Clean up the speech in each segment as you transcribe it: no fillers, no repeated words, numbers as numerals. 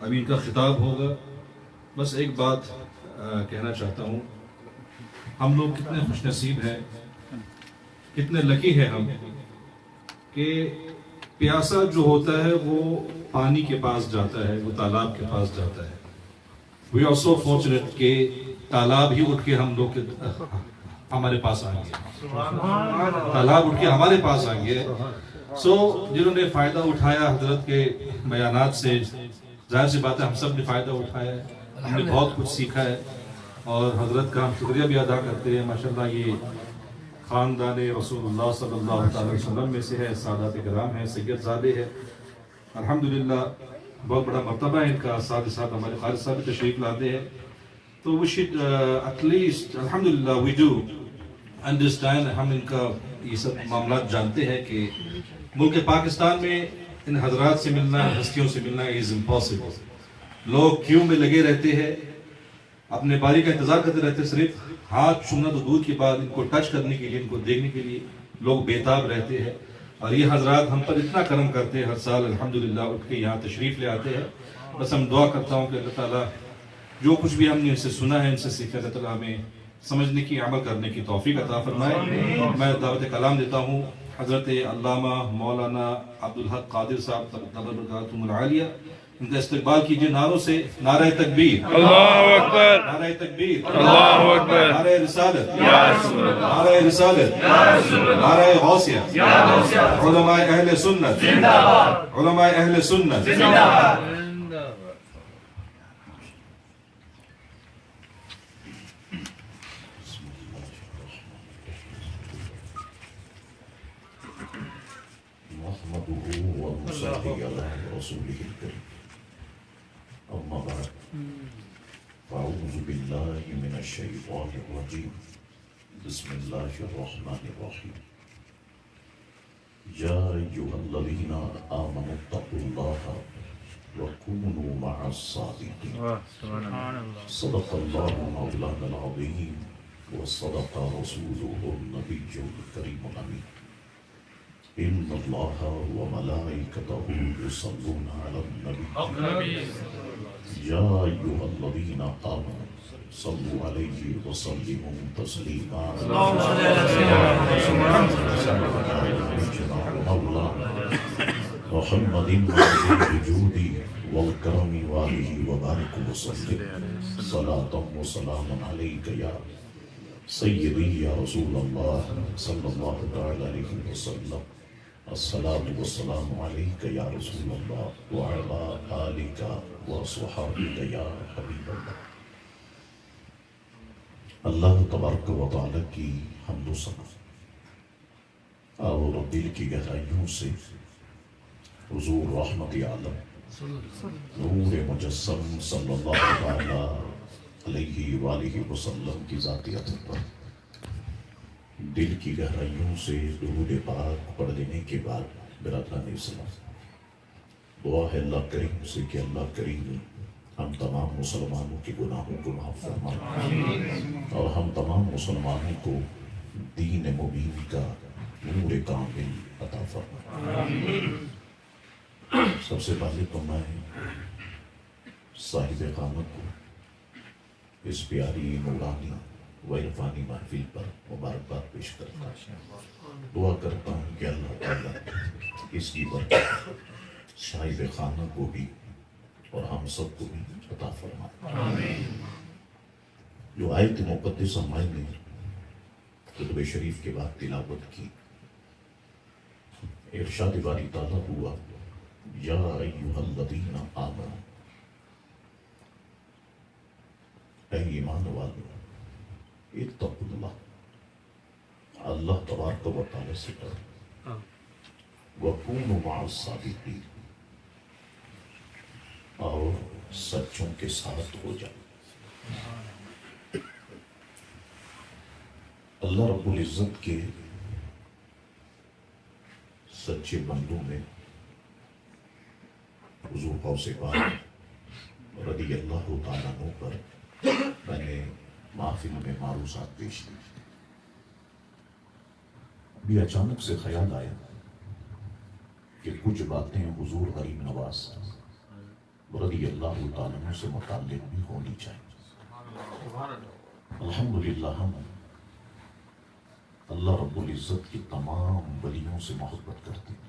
ابھی ان کا خطاب ہوگا. بس ایک بات کہنا چاہتا ہوں، ہم لوگ کتنے خوش نصیب ہیں، کتنے لکی ہیں ہم کہ پیاسا جو ہوتا ہے وہ پانی کے پاس جاتا ہے، وہ تالاب کے پاس جاتا ہے. We are so fortunate کہ تالاب ہی اٹھ کے ہم لوگ ہمارے پاس آئیں گے، تالاب اٹھ کے ہمارے پاس آئیں گے. سو جنہوں نے فائدہ اٹھایا حضرت کے بیانات سے، ظاہر سی بات ہے ہم سب نے فائدہ اٹھایا ہے، ہم نے بہت کچھ سیکھا ہے، اور حضرت کا ہم شکریہ بھی ادا کرتے ہیں. ماشاءاللہ یہ خاندان رسول اللہ صلی اللہ علیہ وسلم میں سے ہے، سادات کرام ہیں، سید زادے ہیں. الحمدللہ بہت بڑا مرتبہ ہے ان کا. ساتھ ساتھ ہمارے خالد صاحب بھی تشریف لاتے ہیں. تو we should at least الحمدللہ we do understand، ہم ان کا یہ سب معاملات جانتے ہیں کہ ملک پاکستان میں ان حضرات سے ملنا، ہستیوں سے ملنا is impossible. لوگ کیوں میں لگے رہتے ہیں، اپنے باری کا انتظار کرتے رہتے ہیں، صرف ہاتھ چھونا تو دور کی بات، ان کو ٹچ کرنے کے لیے، ان کو دیکھنے کے لیے لوگ بےتاب رہتے ہیں. اور یہ حضرات ہم پر اتنا کرم کرتے ہیں، ہر سال الحمدللہ اٹھ کے یہاں تشریف لے آتے ہیں. بس ہم دعا کرتا ہوں کہ اللہ تعالیٰ جو کچھ بھی ہم نے ان سے سنا ہے، ان سے سیکھا، اللہ تعالیٰ ہمیں سمجھنے کی، عمل کرنے کی توفیق عطا فرمائے. میں دعوت کلام دیتا ہوں حضرت علامہ مولانا عبدالحق قادر صاحب تبرکاتہم العالیہ. ان کا استقبال کیجئے نعروں سے. نعرہ تکبیر، اللہ اکبر، نعرہ تکبیر، اللہ اکبر، نعرہ رسالت، یا رسول اللہ، نعرہ رسالت، یا رسول اللہ، نعرہ غوثیہ، یا غوثیہ، علماء اہل سنت زندہ باد، علماء اہل سنت. زندہ باد. نحمده ونصلي على رسوله الكريم. أما بعد، فأعوذ بالله من الشيطان الرجيم. بسم الله الرحمن الرحيم. يا أيها الذين آمنوا اتقوا الله وكونوا مع الصادقين. صدق الله مولانا العظيم وصدق رسوله النبي الكريم الأمين. إن الله وملائكته يصلون على النبي يا أيها الذين آمنوا صلوا عليه وسلموا تسليما. اللهم صل على سيدنا مولانا محمد الوجود والكرم وآله وبارك وسلم صلاة وسلام عليك يا سيدي يا رسول الله صلى الله عليه وسلم. الصلاة والسلام عليك يا رسول الله وعلى آلك وصحابك يا حبيب الله. اللہ تبارک و تعالی کی حمد و ثنا اور دل کی گہرائیوں سے حضور رحمت عالم نور مجسم صلی اللہ علیہ وآلہ وسلم کی ذاتی عطر پر دل کی گہرائیوں سے درود پاک پڑھ لینے کے بعد برادران اسلام، دعا ہے اللہ کریم سے کہ اللہ کریم ہم تمام مسلمانوں کے گناہوں کو معاف فرمائے اور ہم تمام مسلمانوں کو دین مبین کا نور کامل عطا فرمائے. سب سے پہلے تو میں صاحب خانت کو اس پیاری نورانی و عرفانی محفل پر مبارکباد پیش کرتا ہوں. دعا کرتا ہوں کہ اللہ تعالیٰ اس کی برکت صاحب خانہ کو بھی اور ہم سب کو بھی عطا فرمائے. جو آیت مقدسہ میں نے خطبہ شریف کے بعد تلاوت کی، ارشاد باری تعالیٰ ہوا یا ایھا الذین آمنوا، اے ایمان والو اتقوا اللہ، اللہ تبارک و تعالی سے ڈرو، وکونوا مع الصادقین، اور سچوں کے ساتھ ہو جاؤ. اللہ رب العزت کے سچے بندوں میں حضور غوث پاک رضی اللہ تعالیٰ عنہ پر میں نے محفل میں معروضات پیش کی. بھی اچانک سے خیال آیا کہ کچھ باتیں حضور غریب نواز رضی اللہ تعالیٰ عنہ سے متعلق بھی ہونی چاہیے۔ الحمدللہ ہم اللہ رب العزت کی تمام ولیوں سے محبت کرتے ہیں۔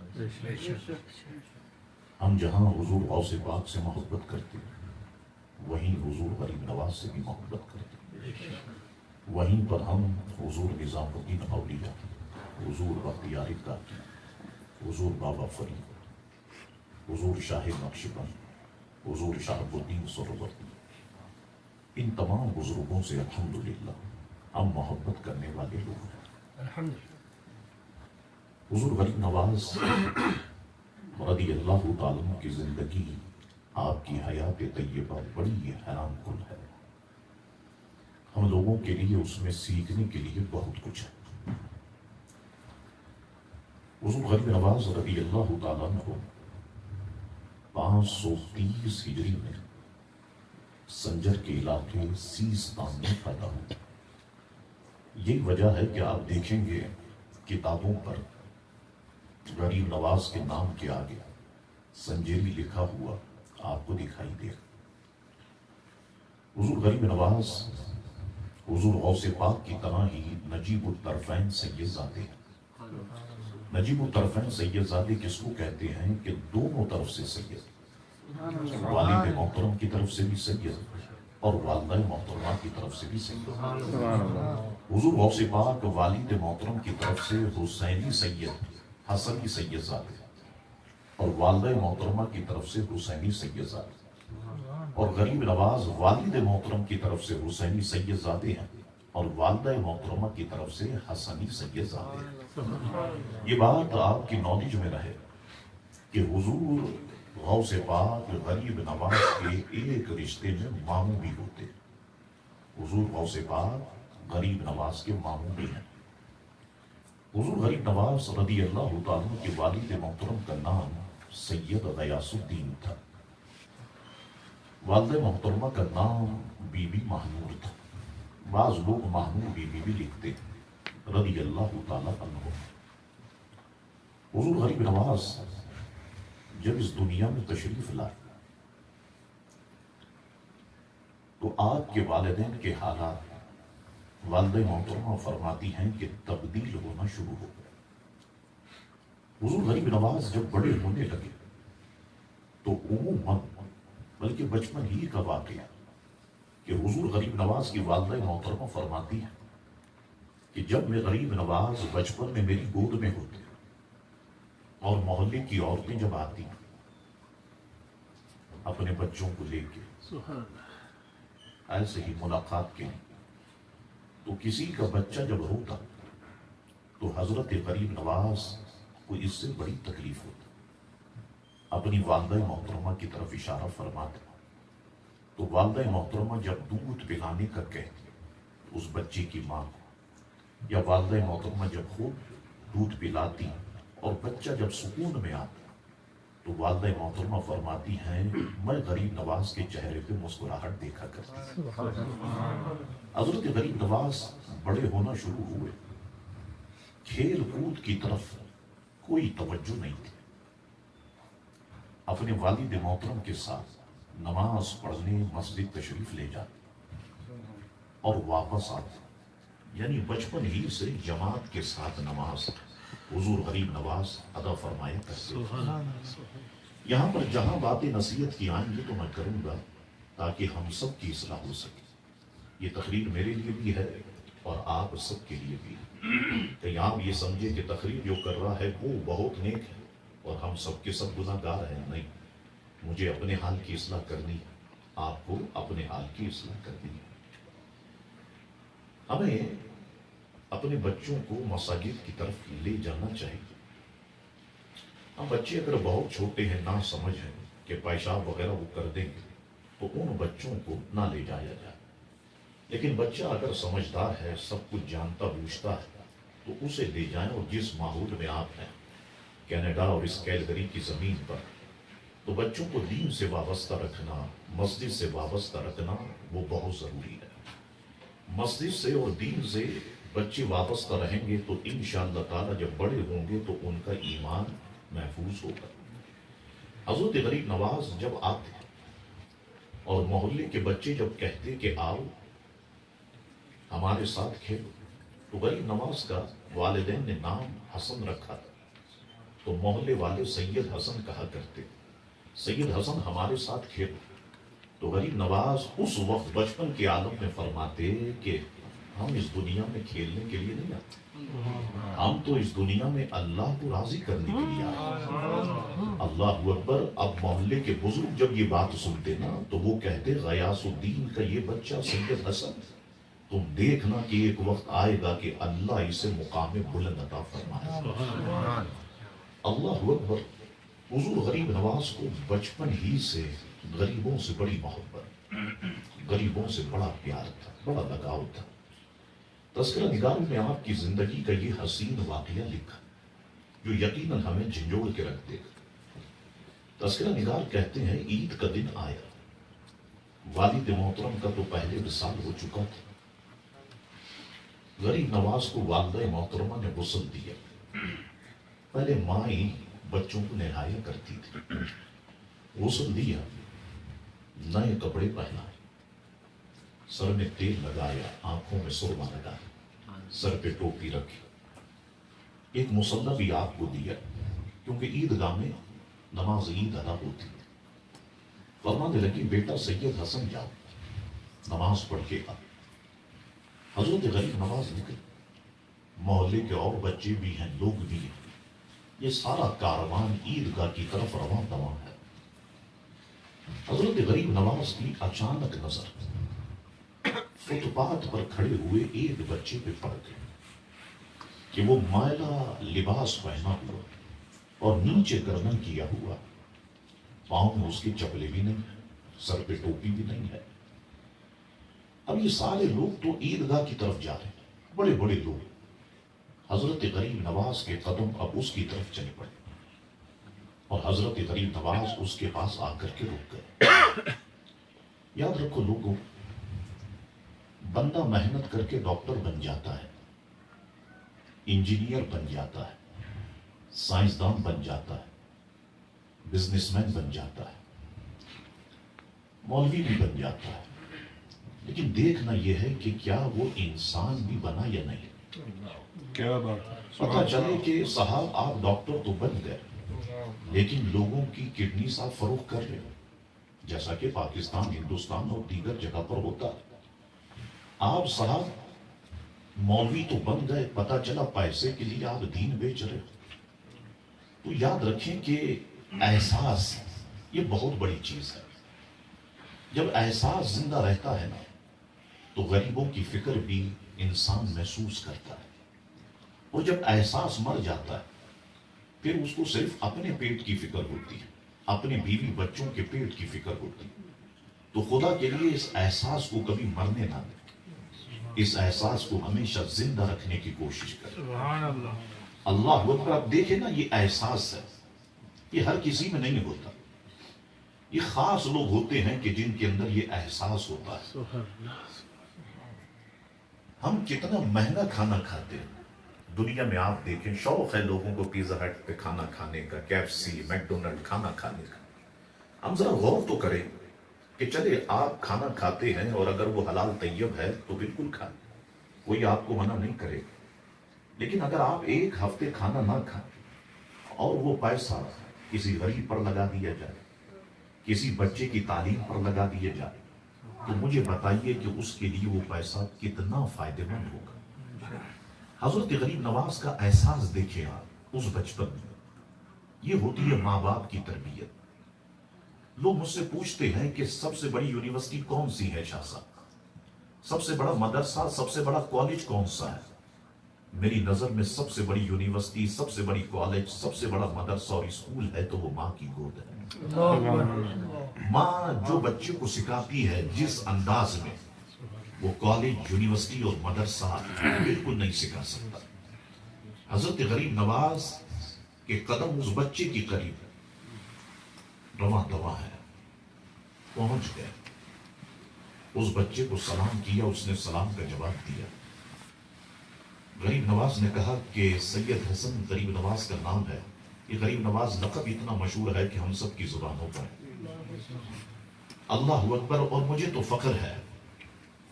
ہم جہاں حضور غوث پاک سے محبت کرتے ہیں وہیں حضور غریب نواز سے بھی محبت کرتے ہیں، وہیں پر ہم حضور نظام الدین اولیاء، حضور بختیار کاکی، حضور بابا فرید، حضور شاہ نقشبند، حضور شہاب الدین سہروردی، ان تمام بزرگوں سے الحمدللہ ہم محبت کرنے والے لوگ ہیں۔ حضور غریب نواز رضی اللہ تعالیٰ کی زندگی، آپ کی حیات طیبہ بڑی حیران کن ہے۔ ہم لوگوں کے لیے اس میں سیکھنے کے لیے بہت کچھ ہے۔ حضور غریب نواز رضی اللہ تعالیٰ عنہ 530 ہجری میں سنجر کے علاقے سیستان میں پیدا ہوئے۔ یہی وجہ ہے کہ آپ دیکھیں گے کتابوں پر غریب نواز کے نام کے آگے سنجیری لکھا ہوا آپ کو دکھائی دے گا۔ حضور غریب نواز حضور غوث پاک کی طرح ہی نجیب الطرفین سید زادے ہیں۔ نجیب الطرفین سید زادے کس کو کہتے ہیں کہ دونوں طرف سے سید، والد محترم کی طرف سے بھی سید اور والدہ محترمہ کی طرف سے بھی سید۔ حضور غوث پاک والد محترم کی طرف سے حسینی سید، حسنی سید زادے، اور والدہ محترمہ کی طرف سے حسینی سید زادے، اور غریب نواز والد محترم کی طرف سے حسینی سید زادے ہیں اور والدہ محترمہ کی طرف سے حسنی سید زادے ہیں۔ یہ بات آپ کی نالج میں رہے کہ حضور غوث پاک غریب نواز کے ایک رشتے میں ماموں بھی ہوتے۔ حضور غوث پاک غریب نواز کے ماموں بھی ہیں۔ حضور غریب نواز رضی اللہ تعالیٰ کے والد محترم کا نام سید غیاث الدین تھا، والد محترمہ کا نام بی بی مہنور تھا، بعض لوگ مہنور بی بی بھی لکھتے ہیں، رضی اللہ تعالیٰ عنہ۔ حضور غریب نواز جب اس دنیا میں تشریف لائے تو آپ کے والدین کے حالات والدہ محترمہ فرماتی ہیں کہ تبدیل ہونا شروع ہو گئے۔ حضور غریب نواز جب بڑے ہونے لگے تو عموماً بلکہ بچپن ہی کا واقعہ کہ حضور غریب نواز کی والدہ محترمہ فرماتی ہیں کہ جب میں غریب نواز بچپن میں میری گود میں ہوتے اور محلے کی عورتیں جب آتی اپنے بچوں کو لے کے ایسے ہی ملاقات کے تو کسی کا بچہ جب روتا تو حضرت غریب نواز کو اس سے بڑی تکلیف ہوتی، اپنی والدہ محترمہ کی طرف اشارہ فرماتے تو والدہ محترمہ جب دودھ پلانے کا کہتی اس بچے کی ماں کو، یا والدہ محترمہ جب خود دودھ پلاتی اور بچہ جب سکون میں آتا تو والدہ محترمہ فرماتی ہیں میں غریب نواز کے چہرے پہ مسکراہٹ دیکھا کرتی۔ حضرت غریب نواز بڑے ہونا شروع ہوئے، کھیل کود کی طرف کوئی توجہ نہیں تھی، اپنے والد محترم کے ساتھ نماز پڑھنے مسجد تشریف لے جاتے اور واپس آتے، یعنی بچپن ہی سے جماعت کے ساتھ نماز حضور غریب نواز ادا فرمایا کرتے۔ یہاں پر جہاں باتیں نصیحت کی آئیں گی تو میں کروں گا تاکہ ہم سب کی اصلاح ہو سکے۔ یہ تقریر میرے لیے بھی ہے اور آپ سب کے لیے بھی ہے، کہ آپ یہ سمجھے کہ تقریر جو کر رہا ہے وہ بہت نیک ہے اور ہم سب کے سب گناہ گار ہیں، نہیں، مجھے اپنے حال کی اصلاح کرنی ہے، آپ کو اپنے حال کی اصلاح کرنی ہے۔ ہمیں اپنے بچوں کو مساجد کی طرف لے جانا چاہیے۔ ہم بچے اگر بہت چھوٹے ہیں، نہ سمجھ ہیں کہ پیشاب وغیرہ وہ کر دیں گے تو ان بچوں کو نہ لے جایا جائے، لیکن بچہ اگر سمجھدار ہے، سب کچھ جانتا بوجھتا ہے تو اسے لے جائیں۔ اور جس ماحول میں آپ ہیں کینیڈا اور اس کیلگری کی زمین پر، تو بچوں کو دین سے وابستہ رکھنا، مسجد سے وابستہ رکھنا وہ بہت ضروری ہے۔ مسجد سے اور دین سے بچے وابستہ رہیں گے تو انشاءاللہ تعالی جب بڑے ہوں گے تو ان کا ایمان محفوظ ہوگا۔ حضرت غریب نواز جب آتے اور محلے کے بچے جب کہتے کہ آؤ ہمارے ساتھ کھیلو، تو غریب نواز کا والدین نے نام حسن رکھا تھا، تو محلے والے سید حسن کہا کرتے سید حسن ہمارے ساتھ کھیلو، تو غریب نواز اس وقت بچپن کے عالم میں فرماتے کہ ہم اس دنیا میں کھیلنے کے لیے نہیں آتے، ہم تو اس دنیا میں اللہ کو راضی کرنے کے لیے آئے۔ اللہ اکبر۔ اب محلے کے بزرگ جب یہ بات سنتے نا تو وہ کہتے غیاث الدین کا یہ بچہ سید حسن، تم دیکھنا کہ ایک وقت آئے گا کہ اللہ اسے مقام بلند عطا فرمائے۔ اللہ اکبر۔ حضور غریب نواز کو بچپن ہی سے غریبوں سے بڑی محبت، غریبوں سے بڑا پیار تھا، بڑا لگاؤ تھا۔ تذکرہ نگاروں میں آپ کی زندگی کا یہ حسین واقعہ لکھا جو یقیناً ہمیں جھنجھوڑ کے رکھ دے گا۔ تذکرہ نگار کہتے ہیں عید کا دن آیا، والد محترم کا تو پہلے وصال ہو چکا تھا، غریب نواز کو والدہ محترمہ نے غسل دیا۔ پہلے ماں ہی بچوں کو نہلایا کرتی تھی، غسل دیا، نئے کپڑے پہنائے، سر میں تیل لگایا، آنکھوں میں سرما لگایا، سر پہ ٹوپی رکھی، ایک مصلی بھی آپ کو دیا کیونکہ عیدگاہ میں نماز عید ادا ہوتی ہے۔ فرمانے لگی بیٹا سید حسن جاؤ نماز پڑھ کے آ۔ حضرت غریب نواز نکل، محلے کے اور بچے بھی ہیں، لوگ بھی ہیں، یہ سارا کاروان عیدگاہ کی طرف رواں دواں ہے۔ حضرت غریب نواز کی اچانک نظر فٹ پاتھ پر کھڑے ہوئے ایک بچے پہ پڑ گئی کہ وہ مائلہ لباس پہنا ہوا اور نیچے گردن کیا ہوا، پاؤں میں اس کی چپلے بھی نہیں ہے، سر پہ ٹوپی بھی نہیں ہے۔ اب یہ سارے لوگ تو عیدگاہ کی طرف جا رہے ہیں، بڑے بڑے لوگ۔ حضرت غریب نواز کے قدم اب اس کی طرف چل پڑے اور حضرت غریب نواز اس کے پاس آ کر کے رک گئے۔ یاد رکھو لوگوں، بندہ محنت کر کے ڈاکٹر بن جاتا ہے، انجینئر بن جاتا ہے، سائنسدان بن جاتا ہے، بزنس مین بن جاتا ہے، مولوی بھی بن جاتا ہے، لیکن دیکھنا یہ ہے کہ کیا وہ انسان بھی بنا یا نہیں۔ کیا بات، پتہ چلے کہ صاحب آپ ڈاکٹر تو بن گئے لیکن لوگوں کی کڈنی صاحب فروخت کر رہے ہو، جیسا کہ پاکستان، ہندوستان اور دیگر جگہ پر ہوتا ہے۔ آپ صاحب مولوی تو بن گئے، پتہ چلا پیسے کے لیے آپ دین بیچ رہے ہو۔ تو یاد رکھیں کہ احساس یہ بہت بڑی چیز ہے۔ جب احساس زندہ رہتا ہے نا تو غریبوں کی فکر بھی انسان محسوس کرتا ہے، اور جب احساس مر جاتا ہے پھر اس کو صرف اپنے پیٹ کی فکر ہوتی ہے، اپنے بیوی بچوں کے پیٹ کی فکر ہوتی ہے۔ تو خدا کے لیے اس احساس کو کبھی مرنے نہ دیں، اس احساس کو ہمیشہ زندہ رکھنے کی کوشش کریں۔ اللہ اکبر۔ آپ دیکھیں نا، یہ احساس ہے، یہ ہر کسی میں نہیں ہوتا، یہ خاص لوگ ہوتے ہیں کہ جن کے اندر یہ احساس ہوتا ہے۔ ہم کتنا مہنگا کھانا کھاتے ہیں دنیا میں، آپ دیکھیں شوق ہے لوگوں کو پیزا ہٹ پہ کھانا کھانے کا، KFC، میک ڈونلڈ کھانا کھانے کا۔ ہم ذرا غور تو کریں کہ چلے آپ کھانا کھاتے ہیں اور اگر وہ حلال طیب ہے تو بالکل کھائیں، کوئی آپ کو منع نہیں کرے، لیکن اگر آپ ایک ہفتے کھانا نہ کھائیں اور وہ پیسہ کسی غریب پر لگا دیا جائے، کسی بچے کی تعلیم پر لگا دیا جائے، تو مجھے بتائیے کہ اس کے لیے وہ پیسہ کتنا فائدہ مند ہوگا۔ حضرت غریب نواز کا احساس دیکھیں آپ اس بچپن میں، یہ ہوتی ہے ماں باپ کی تربیت۔ لوگ مجھ سے پوچھتے ہیں کہ سب سے بڑی یونیورسٹی کون سی ہے شاہ صاحب، سب سے بڑا مدرسہ، سب سے بڑا کالج کون سا ہے؟ میری نظر میں سب سے بڑی یونیورسٹی، سب سے بڑی کالج، سب سے بڑا مدرسہ اور اسکول ہے تو وہ ماں کی گود ہے۔ ماں جو بچے کو سکھاتی ہے جس انداز میں، وہ کالج، یونیورسٹی اور مدرسہ بالکل نہیں سکھا سکتا۔ حضرت غریب نواز کے قدم اس بچے کی قریب رواں دواں ہے، پہنچ گئے، اس بچے کو سلام کیا، اس نے سلام کا جواب دیا۔ غریب نواز نے کہا کہ سید حسن غریب نواز کا نام ہے، یہ غریب نواز لقب اتنا مشہور ہے کہ ہم سب کی زبانوں پر ہے۔ اللہ اکبر. اور مجھے تو فخر ہے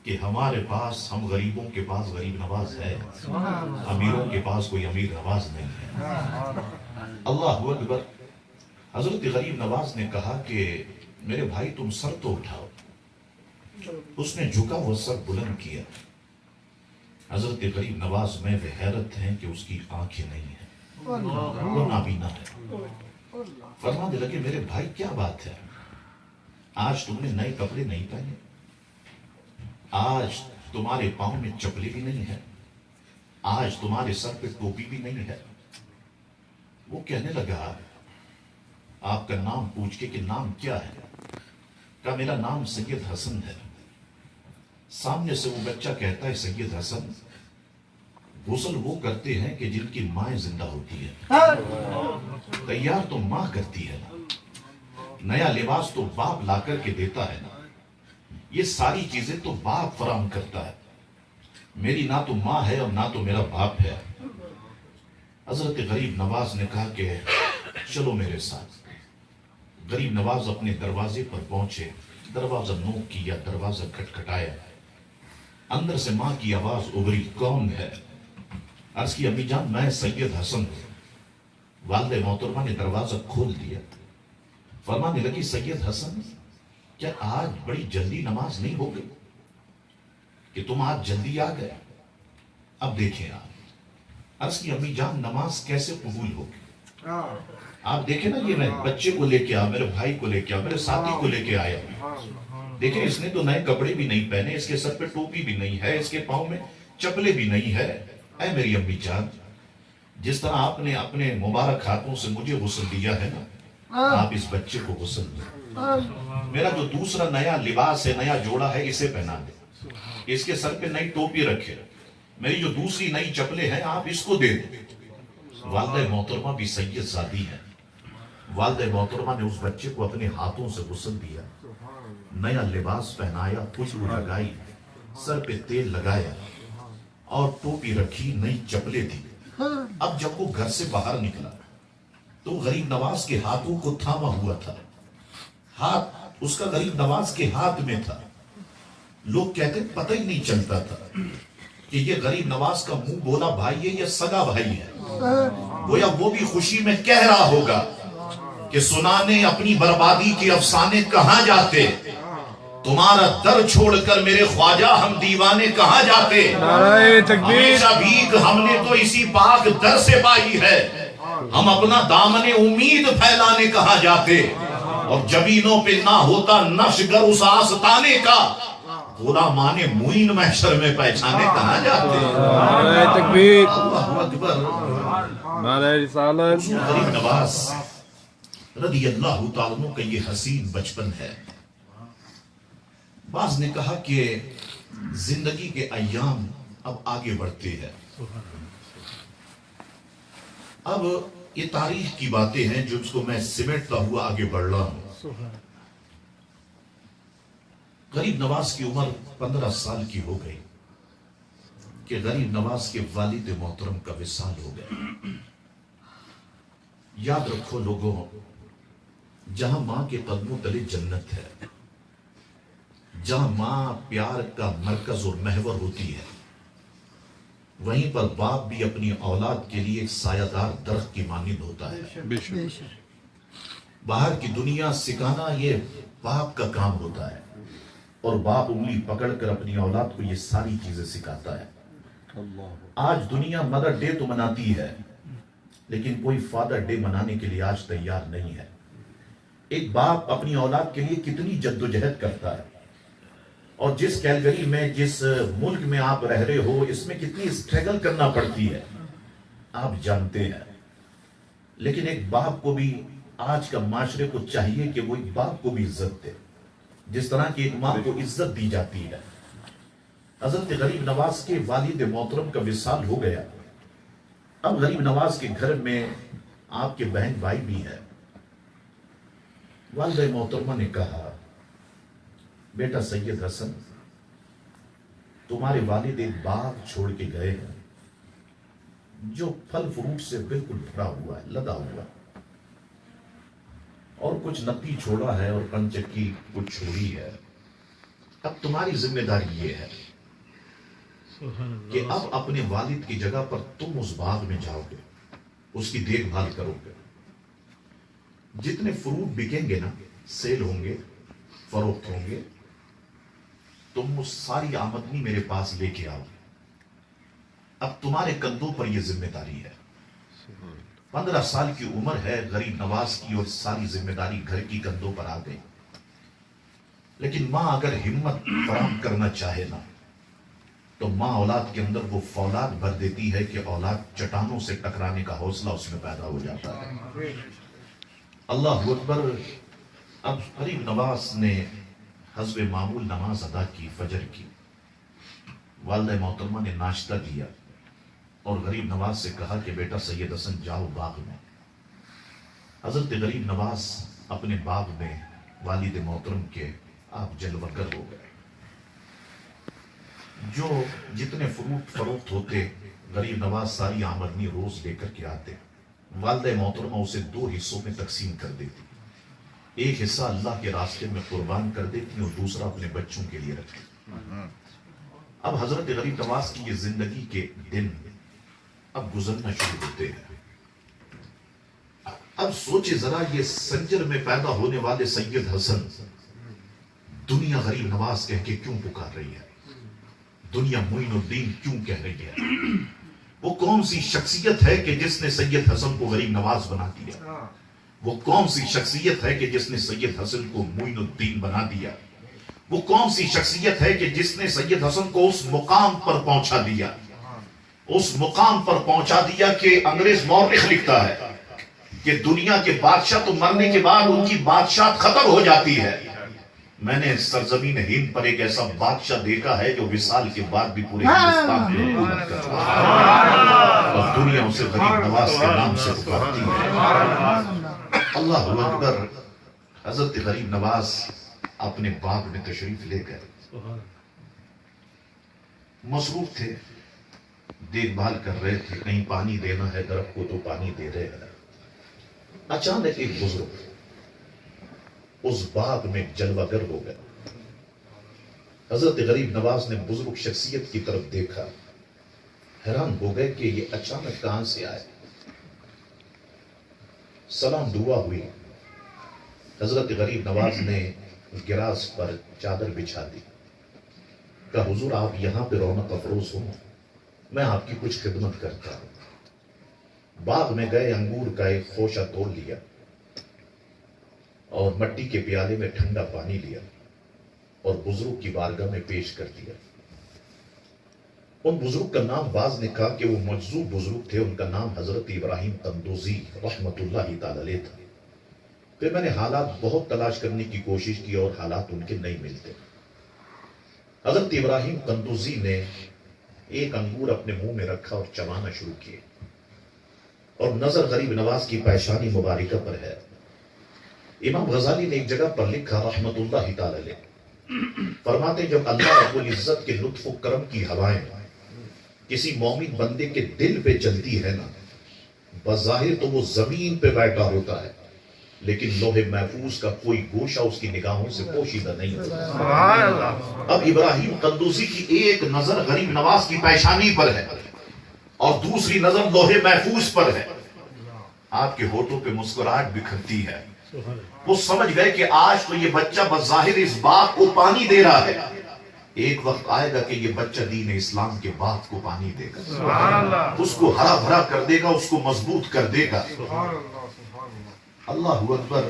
کہ ہمارے پاس، ہم غریبوں کے پاس غریب نواز ہے، امیروں کے پاس کوئی امیر نواز نہیں ہے. اللہ اکبر. حضرت غریب نواز نے کہا کہ میرے بھائی تم سر تو اٹھاؤ. اس نے جھکا وہ سر بلند کیا. حضرت غریب نواز میں وہ حیرت ہے کہ اس کی آنکھیں نہیں ہیں، وہ نابینا ہے. فرمانے لگے میرے بھائی کیا بات ہے، آج تم نے نئے کپڑے نہیں پہنے، آج تمہارے پاؤں میں چپلے بھی نہیں ہے، آج تمہارے سر پہ ٹوپی بھی نہیں ہے. وہ کہنے لگا آپ کا نام پوچھ کے کہ نام کیا ہے؟ کہا میرا نام سید حسن ہے. سامنے سے وہ بچہ کہتا ہے سید حسن غسل وہ کرتے ہیں کہ جن کی مائیں زندہ ہوتی ہے، تیار تو ماں کرتی ہے نا، نیا لباس تو باپ لا کر کے دیتا ہے نا، یہ ساری چیزیں تو باپ فراہم کرتا ہے، میری نہ تو ماں ہے اور نہ تو میرا باپ ہے. حضرت غریب نواز نے کہا کہ چلو میرے ساتھ. غریب نواز اپنے دروازے پر پہنچے، دروازہ نوک کیا، دروازہ کھٹکھٹایا. اندر سے ماں کی آواز ابھری، کون ہے؟ عرض کی امی جان میں سید حسن ہوں. والدہ محترمہ نے دروازہ کھول دیا. فرمانے لگی سید حسن کیا آج بڑی جلدی نماز نہیں ہو گئی کہ تم آج جلدی آ گئے؟ اب دیکھیں آپ. عرض کی امی جان نماز کیسے قبول ہوگی؟ آپ دیکھیں نا، یہ میں بچے کو لے کے آیا، میرے بھائی کو لے کے آیا، میرے ساتھی کو لے کے آیا. دیکھیں اس نے تو نئے کپڑے بھی نہیں پہنے، اس کے سر پہ ٹوپی بھی نہیں ہے، اس کے پاؤں میں چپلے بھی نہیں ہے. اے میری امی جان جس طرح آپ نے اپنے مبارک ہاتھوں سے مجھے غسل دیا ہے نا، آپ اس بچے کو غسل دیں. میرا جو دوسرا نیا لباس ہے، نیا جوڑا ہے، اسے پہنا دے. اس کے سر پہ نئی ٹوپی رکھے. میری جو دوسری نئی چپلے ہیں آپ اس کو دے دیں. والدہ محترمہ بھی سید زادی ہے. والدہ محترمہ نے اس بچے کو اپنے ہاتھوں سے غسل دیا، نیا لباس پہنایا، خوشبو لگائی، سر پہ تیل لگایا اور ٹوپی رکھی، نئی چپلے دی. اب جب وہ گھر سے باہر نکلا تو غریب نواز کے ہاتھوں کو تھاما ہوا تھا. ہاتھ اس کا غریب نواز کے ہاتھ میں تھا. لوگ کہتے پتہ ہی نہیں چلتا تھا کہ یہ غریب نواز کا منہ بولا بھائی ہے یا سگا بھائی ہے. گویا وہ بھی خوشی میں کہہ رہا ہوگا کہ سنانے اپنی بربادی کے افسانے کہاں جاتے، تمہارا در چھوڑ کر میرے خواجہ ہم دیوانے کہاں جاتے. ہمیشہ بھیک ہم نے تو اسی پاک در سے پائی ہے، ہم اپنا دامن امید پھیلانے کہاں جاتے. اور جبینوں پہ نہ ہوتا نشگر اس آستانے کا، غلامان معین محشر میں پہچانے کہاں جاتے. تکبیر، اللہ اکبر. نعرہ رسالت. غریب نواز رضی اللہ تعالیٰ عنہ کا یہ حسین بچپن ہے. بعض نے کہا کہ زندگی کے ایام اب آگے بڑھتے ہیں. اب یہ تاریخ کی باتیں ہیں جو اس کو میں سمیٹتا ہوا آگے بڑھ رہا ہوں. غریب نواز کی عمر 15 سال کی ہو گئی کہ غریب نواز کے والد محترم کا وصال ہو گیا. یاد رکھو لوگوں، جہاں ماں کے قدموں تلے جنت ہے، جہاں ماں پیار کا مرکز اور محور ہوتی ہے، وہیں پر باپ بھی اپنی اولاد کے لیے ایک سایہ دار درخت کی مانند ہوتا ہے. باہر کی دنیا سکھانا یہ باپ کا کام ہوتا ہے، اور باپ انگلی پکڑ کر اپنی اولاد کو یہ ساری چیزیں سکھاتا ہے. آج دنیا مدر ڈے تو مناتی ہے، لیکن کوئی فادر ڈے منانے کے لیے آج تیار نہیں ہے. ایک باپ اپنی اولاد کے لیے کتنی جدوجہد کرتا ہے، اور جس کیلگری میں، جس ملک میں آپ رہ رہے ہو، اس میں کتنی اسٹرگل کرنا پڑتی ہے آپ جانتے ہیں. لیکن ایک باپ کو بھی آج کا معاشرے کو چاہیے کہ وہ ایک باپ کو بھی عزت دے، جس طرح کی ایک ماں کو عزت دی جاتی ہے. حضرت غریب نواز کے والد محترم کا وصال ہو گیا. اب غریب نواز کے گھر میں آپ کے بہن بھائی بھی ہے. والدہ محترمہ نے کہا بیٹا سید حسن، تمہارے والد ایک باغ چھوڑ کے گئے ہیں جو پھل فروٹ سے بالکل بھرا ہوا ہے، لدا ہوا. اور کچھ نقی چھوڑا ہے اور کنچکی کچھ چھوڑی ہے. اب تمہاری ذمہ داری یہ ہے کہ اب اپنے والد کی جگہ پر تم اس باغ میں جاؤ گے, اس کی دیکھ بھال کرو گے. جتنے فروٹ بکیں گے نا, سیل ہوں گے, فروخت ہوں گے, تم وہ ساری آمدنی میرے پاس لے کے آؤ. اب تمہارے کندھوں پر یہ ذمہ داری ہے. 15 سال کی عمر ہے غریب نواز کی اور ساری ذمہ داری گھر کی کندھوں پر آ گئی. لیکن ماں اگر ہمت فراہم کرنا چاہے نا, تو ماں اولاد کے اندر وہ فولاد بھر دیتی ہے کہ اولاد چٹانوں سے ٹکرانے کا حوصلہ اس میں پیدا ہو جاتا ہے. اللہ اکبر. اب غریب نواز نے حسب معمول نماز ادا کی, فجر کی. والدہ محترمہ نے ناشتہ دیا اور غریب نواز سے کہا کہ بیٹا سید حسن جاؤ باغ میں. حضرت غریب نواز اپنے باغ میں والد محترم کے آپ جلوگر ہو گئے. جو جتنے فروٹ فروخت ہوتے غریب نواز ساری آمدنی روز لے کر کے آتے. والدہ محترمہ اسے 2 حصوں میں تقسیم کر دیتی. ایک حصہ اللہ کے راستے میں قربان کر دیتی اور دوسرا اپنے بچوں کے لیے رکھتی. اب حضرت غریب نواز کی یہ زندگی کے دن اب گزرنا شروع ہوتے ہیں. اب سوچے ذرا, یہ سنجر میں پیدا ہونے والے سید حسن دنیا غریب نواز کہہ کے کیوں پکار رہی ہے؟ دنیا معین الدین کیوں کہہ رہی ہے؟ وہ کون سی شخصیت ہے کہ جس نے سید حسن کو غریب نواز بنا دیا؟ وہ کون سی شخصیت ہے کہ جس نے سید حسن کو معین الدین بنا دیا؟ وہ کون سی شخصیت ہے کہ جس نے سید حسن کو اس مقام پر پہنچا دیا؟ اس مقام پر پہنچا دیا کہ انگریز مورخ لکھتا ہے کہ دنیا کے بادشاہ تو مرنے کے بعد ان کی بادشاہ ختم ہو جاتی ہے. میں نے سرزمین ہند پر ایک ایسا بادشاہ دیکھا ہے جو وصال کے بعد بھی پورے ہندوستان میں حکومت کرتا ہے اور دنیا اسے غریب نواز کے نام سے پکارتی ہے. اللہ اکبر. حضرت غریب نواز اپنے باغ میں تشریف لے گئے. مصروف تھے, دیکھ بھال کر رہے تھے, کہیں پانی دینا ہے درخت کو تو پانی دے رہے ہیں. اچانک ایک بزرگ اس باغ میں جلوہ گر ہو گیا. حضرت غریب نواز نے بزرگ شخصیت کی طرف دیکھا, حیران ہو گئے کہ یہ اچانک کہاں سے آئے. سلام دعا ہوئی. حضرت غریب نواز نے گراز پر چادر بچھا دی. کہا حضور آپ یہاں پہ رونق افروز ہوں, میں آپ کی کچھ خدمت کرتا ہوں. باغ میں گئے, انگور کا ایک خوشہ توڑ لیا اور مٹی کے پیالے میں ٹھنڈا پانی لیا اور بزرگ کی بارگاہ میں پیش کر دیا. ان بزرگ کا نام بعض نے کہا کہ وہ مجذوب بزرگ تھے. ان کا نام حضرت ابراہیم قندوزی رحمت اللہ تعالی علیہ تھا. پھر میں نے حالات بہت تلاش کرنے کی کوشش کی اور حالات ان کے نہیں ملتے. حضرت ابراہیم قندوزی نے ایک انگور اپنے منہ میں رکھا اور چبانا شروع کیے اور نظر غریب نواز کی پیشانی مبارکہ پر ہے. امام غزالی نے ایک جگہ پر لکھا رحمت اللہ تعالی علیہ, فرماتے جب اللہ رب العزت کے لطف و کرم کی ہوائیں کسی مومن بندے کے دل پہ چلتی ہے نا, بظاہر تو وہ زمین پہ بیٹھا ہوتا ہے لیکن لوح محفوظ کا کوئی گوشہ اس کی نگاہوں سے پوشیدہ نہیں ہوتا. اب ابراہیم قندوزی کی ایک نظر غریب نواز کی پیشانی پر ہے اور دوسری نظر لوح محفوظ پر ہے. آپ کے ہونٹوں پہ مسکراہٹ بکھرتی ہے. وہ سمجھ گئے کہ آج تو یہ بچہ بظاہر اس باغ کو پانی دے رہا ہے, ایک وقت آئے گا کہ یہ بچہ دین اسلام کے باغ کو پانی دے گا, اس کو ہرا بھرا کر دے گا, اس کو مضبوط کر دے گا. اللہ اکبر.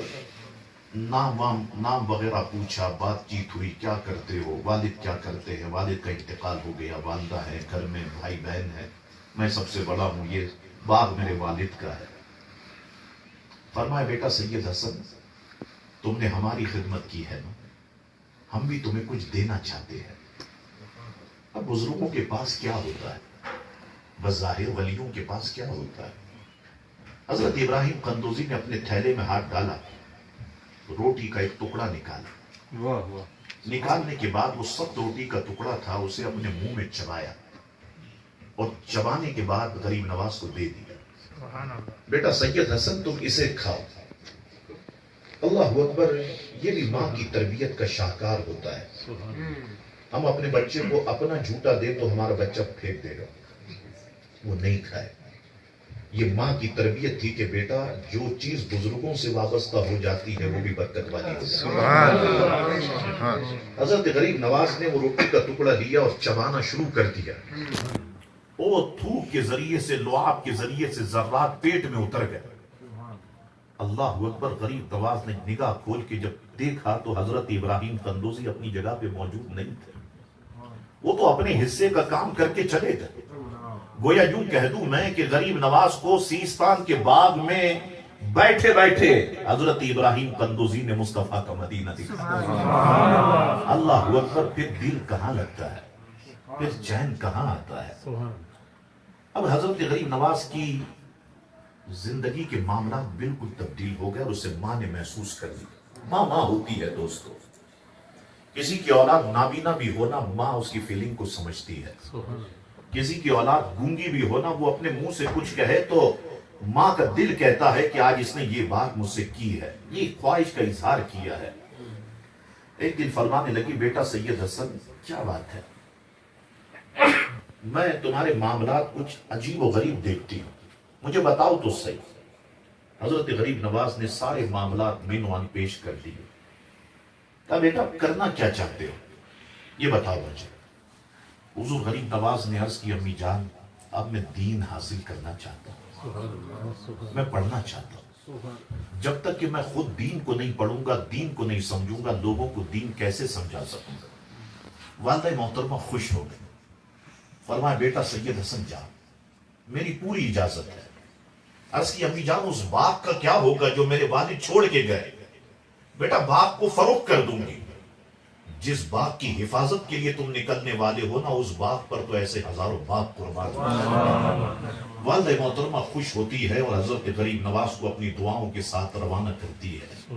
نام وغیرہ پوچھا, بات چیت ہوئی, کیا کرتے ہو, والد کیا کرتے ہیں, والد کا انتقال ہو گیا, والدہ ہے, گھر میں بھائی بہن ہے, میں سب سے بڑا ہوں, یہ باغ میرے والد کا ہے. فرمایا بیٹا سید حسن تم نے ہماری خدمت کی ہے نا, ہم بھی تمہیں کچھ دینا چاہتے ہیں. اب بزرگوں کے پاس کیا ہوتا ہے, بظاہر ولیوں کے پاس کیا ہوتا ہے. حضرت ابراہیم قندوزی نے اپنے تھیلے میں ہاتھ ڈالا, روٹی کا ایک ٹکڑا نکالا. نکالنے کے بعد وہ سخت روٹی کا ٹکڑا تھا, اسے اپنے منہ میں چبایا اور چبانے کے بعد غریب نواز کو دے دیا. بیٹا سید حسن تم اسے کھاؤ. اللہ اکبر، یہ بھی ماں کی تربیت کا شاہکار ہوتا ہے۔ ہم اپنے بچے کو اپنا جھوٹا دے تو ہمارا بچہ پھینک دے گا، وہ نہیں کھائے۔ یہ ماں کی تربیت تھی کہ بیٹا جو چیز بزرگوں سے وابستہ ہو جاتی ہے وہ بھی برکت والی ہو جاتی ہے۔ حضرت غریب نواز نے وہ روٹی کا ٹکڑا لیا اور چبانا شروع کر دیا۔ وہ تھوک کے ذریعے سے، لعاب کے ذریعے سے ذرات پیٹ میں اتر گئے۔ اللہ اکبر، غریب نواز نے نگاہ کھول کے جب دیکھا تو حضرت ابراہیم قندوزی اپنی جگہ پہ موجود نہیں تھے۔ وہ تو اپنے حصے کا کام کر کے چلے گئے۔ گویا یوں کہہ دوں میں کہ غریب نواز کو سیستان کے باغ میں بیٹھے بیٹھے حضرت ابراہیم قندوزی نے مصطفیٰ کا مدینہ دکھایا۔ اللہ اکبر، پھر دل کہاں لگتا ہے، پھر چین کہاں آتا ہے۔ اب حضرت غریب نواز کی زندگی کے معاملات بالکل تبدیل ہو گئے اور اسے ماں نے محسوس کر لیا۔ ماں ماں ہوتی ہے دوستو، کسی کی اولاد نابینا بھی ہونا ماں اس کی فیلنگ کو سمجھتی ہے۔ کسی کی اولاد گونگی بھی ہونا، وہ اپنے منہ سے کچھ کہے تو ماں کا دل کہتا ہے کہ آج اس نے یہ بات مجھ سے کی ہے، یہ خواہش کا اظہار کیا ہے۔ ایک دن فرمانے لگی، بیٹا سید حسن کیا بات ہے، میں تمہارے معاملات کچھ عجیب و غریب دیکھتی ہوں، مجھے بتاؤ تو صحیح۔ حضرت غریب نواز نے سارے معاملات مینوان پیش کر دیے۔ کہا بیٹا کرنا کیا چاہتے ہو، یہ بتاؤ مجھے۔ حضور غریب نواز نے عرض کی، امی جان اب میں دین حاصل کرنا چاہتا ہوں، میں پڑھنا چاہتا ہوں۔ جب تک کہ میں خود دین کو نہیں پڑھوں گا، دین کو نہیں سمجھوں گا، لوگوں کو دین کیسے سمجھا سکوں گا۔ والدہ محترمہ خوش ہو گئی، فرمایا بیٹا سید حسن جا، میری پوری اجازت ہے۔ عرض کی امی جان اس باغ کا کیا ہوگا جو میرے والد چھوڑ کے گئے؟ بیٹا باغ کو فروخت کر دوں گی۔ جس باغ کی حفاظت کے لیے تم نکلنے والے ہو نا، اس باغ پر تو ایسے ہزاروں باغ قربان ہو۔ والدہ محترمہ خوش ہوتی ہے اور حضرت غریب نواز کو اپنی دعاؤں کے ساتھ روانہ کرتی ہے۔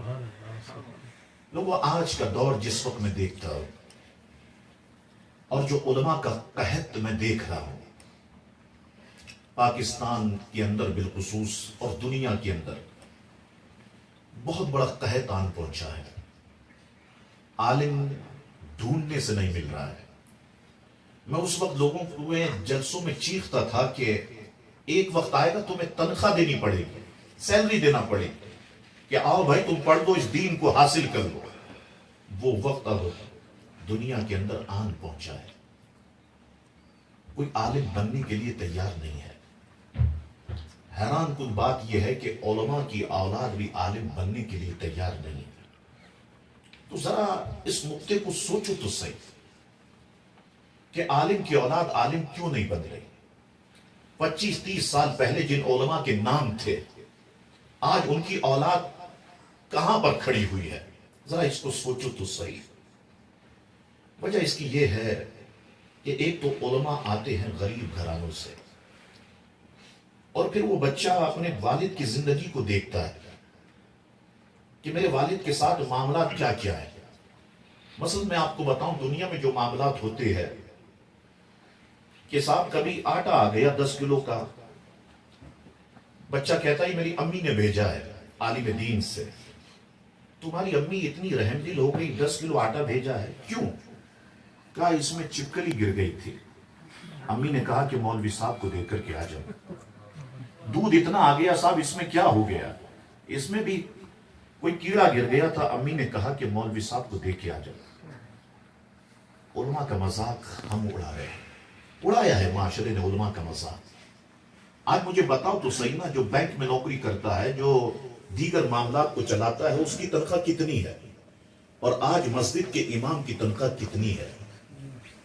لوگوں آج کا دور جس وقت میں دیکھتا ہوں اور جو علماء کا قحط میں دیکھ رہا ہوں پاکستان کے اندر بالخصوص اور دنیا کے اندر، بہت بڑا قحط آن پہنچا ہے۔ عالم ڈھونڈنے سے نہیں مل رہا ہے۔ میں اس وقت لوگوں کو جلسوں میں چیختا تھا کہ ایک وقت آئے گا تمہیں تنخواہ دینی پڑے گی، سیلری دینا پڑے گی کہ آؤ بھائی تم پڑھ دو، اس دین کو حاصل کر لو۔ وہ وقت اب دنیا کے اندر آن پہنچا ہے۔ کوئی عالم بننے کے لیے تیار نہیں ہے۔ حیران کن بات یہ ہے کہ علماء کی اولاد بھی عالم بننے کے لیے تیار نہیں ہے۔ تو ذرا اس نقطے کو سوچو تو صحیح کہ عالم کی اولاد عالم کیوں نہیں بن رہی؟ 25-30 سال پہلے جن علماء کے نام تھے، آج ان کی اولاد کہاں پر کھڑی ہوئی ہے؟ ذرا اس کو سوچو تو صحیح۔ وجہ اس کی یہ ہے کہ ایک تو علماء آتے ہیں غریب گھرانوں سے، اور پھر وہ بچہ اپنے والد کی زندگی کو دیکھتا ہے کہ میرے والد کے ساتھ معاملات کیا کیا ہے۔ مثلا میں آپ کو بتاؤں، دنیا میں جو معاملات ہوتے ہیں کہ صاحب کبھی آٹا آ گیا 10 کلو کا، بچہ کہتا ہے میری امی نے بھیجا ہے عالم دین سے۔ تمہاری امی اتنی رحم دل ہو گئی، 10 کلو آٹا بھیجا ہے، کیوں؟ کہا اس میں چپکلی گر گئی تھی، امی نے کہا کہ مولوی صاحب کو دے کر کے آ جاؤ۔ دودھ اتنا آ گیا صاحب، اس میں کیا ہو گیا؟ اس میں بھی کوئی کیڑا گر گیا تھا، امی نے کہا کہ مولوی صاحب کو دے کے آ جاؤ۔ علماء کا مذاق ہم اڑا رہے ہیں، اڑایا ہے معاشرے نے علماء کا مذاق۔ آج مجھے بتاؤ تو صحیح نا، جو بینک میں نوکری کرتا ہے، جو دیگر معاملات کو چلاتا ہے، اس کی تنخواہ کتنی ہے؟ اور آج مسجد کے امام کی تنخواہ کتنی ہے؟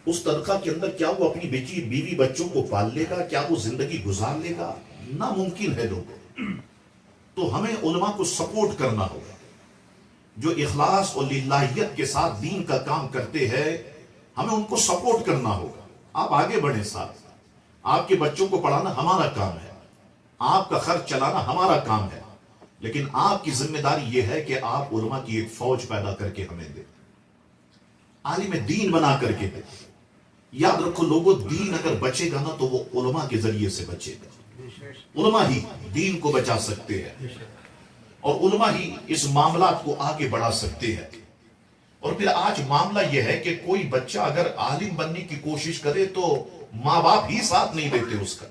اس تنخواہ کے اندر کیا وہ اپنی بیوی بچوں کو پال لے گا؟ کیا وہ زندگی گزار لے گا؟ ناممکن ہے لوگوں۔ تو ہمیں علماء کو سپورٹ کرنا ہوگا، جو اخلاص اور للہیت کے ساتھ دین کا کام کرتے ہیں، ہمیں ان کو سپورٹ کرنا ہوگا۔ آپ آگے بڑھیں صاحب، آپ کے بچوں کو پڑھانا ہمارا کام ہے، آپ کا خرچ چلانا ہمارا کام ہے، لیکن آپ کی ذمہ داری یہ ہے کہ آپ علماء کی ایک فوج پیدا کر کے ہمیں دیں، عالم دین بنا کر کے دیں۔ یاد رکھو لوگوں، دین اگر بچے گا نا تو وہ علماء کے ذریعے سے بچے گا۔ علماء ہی دین کو بچا سکتے ہیں۔ اور علماء ہی اس معاملات کو آگے بڑھا سکتے ہیں. اور پھر آج معاملہ یہ ہے کہ کوئی بچہ اگر عالم بننے کی کوشش کرے تو ماں باپ ہی ساتھ نہیں دیتے اس کا.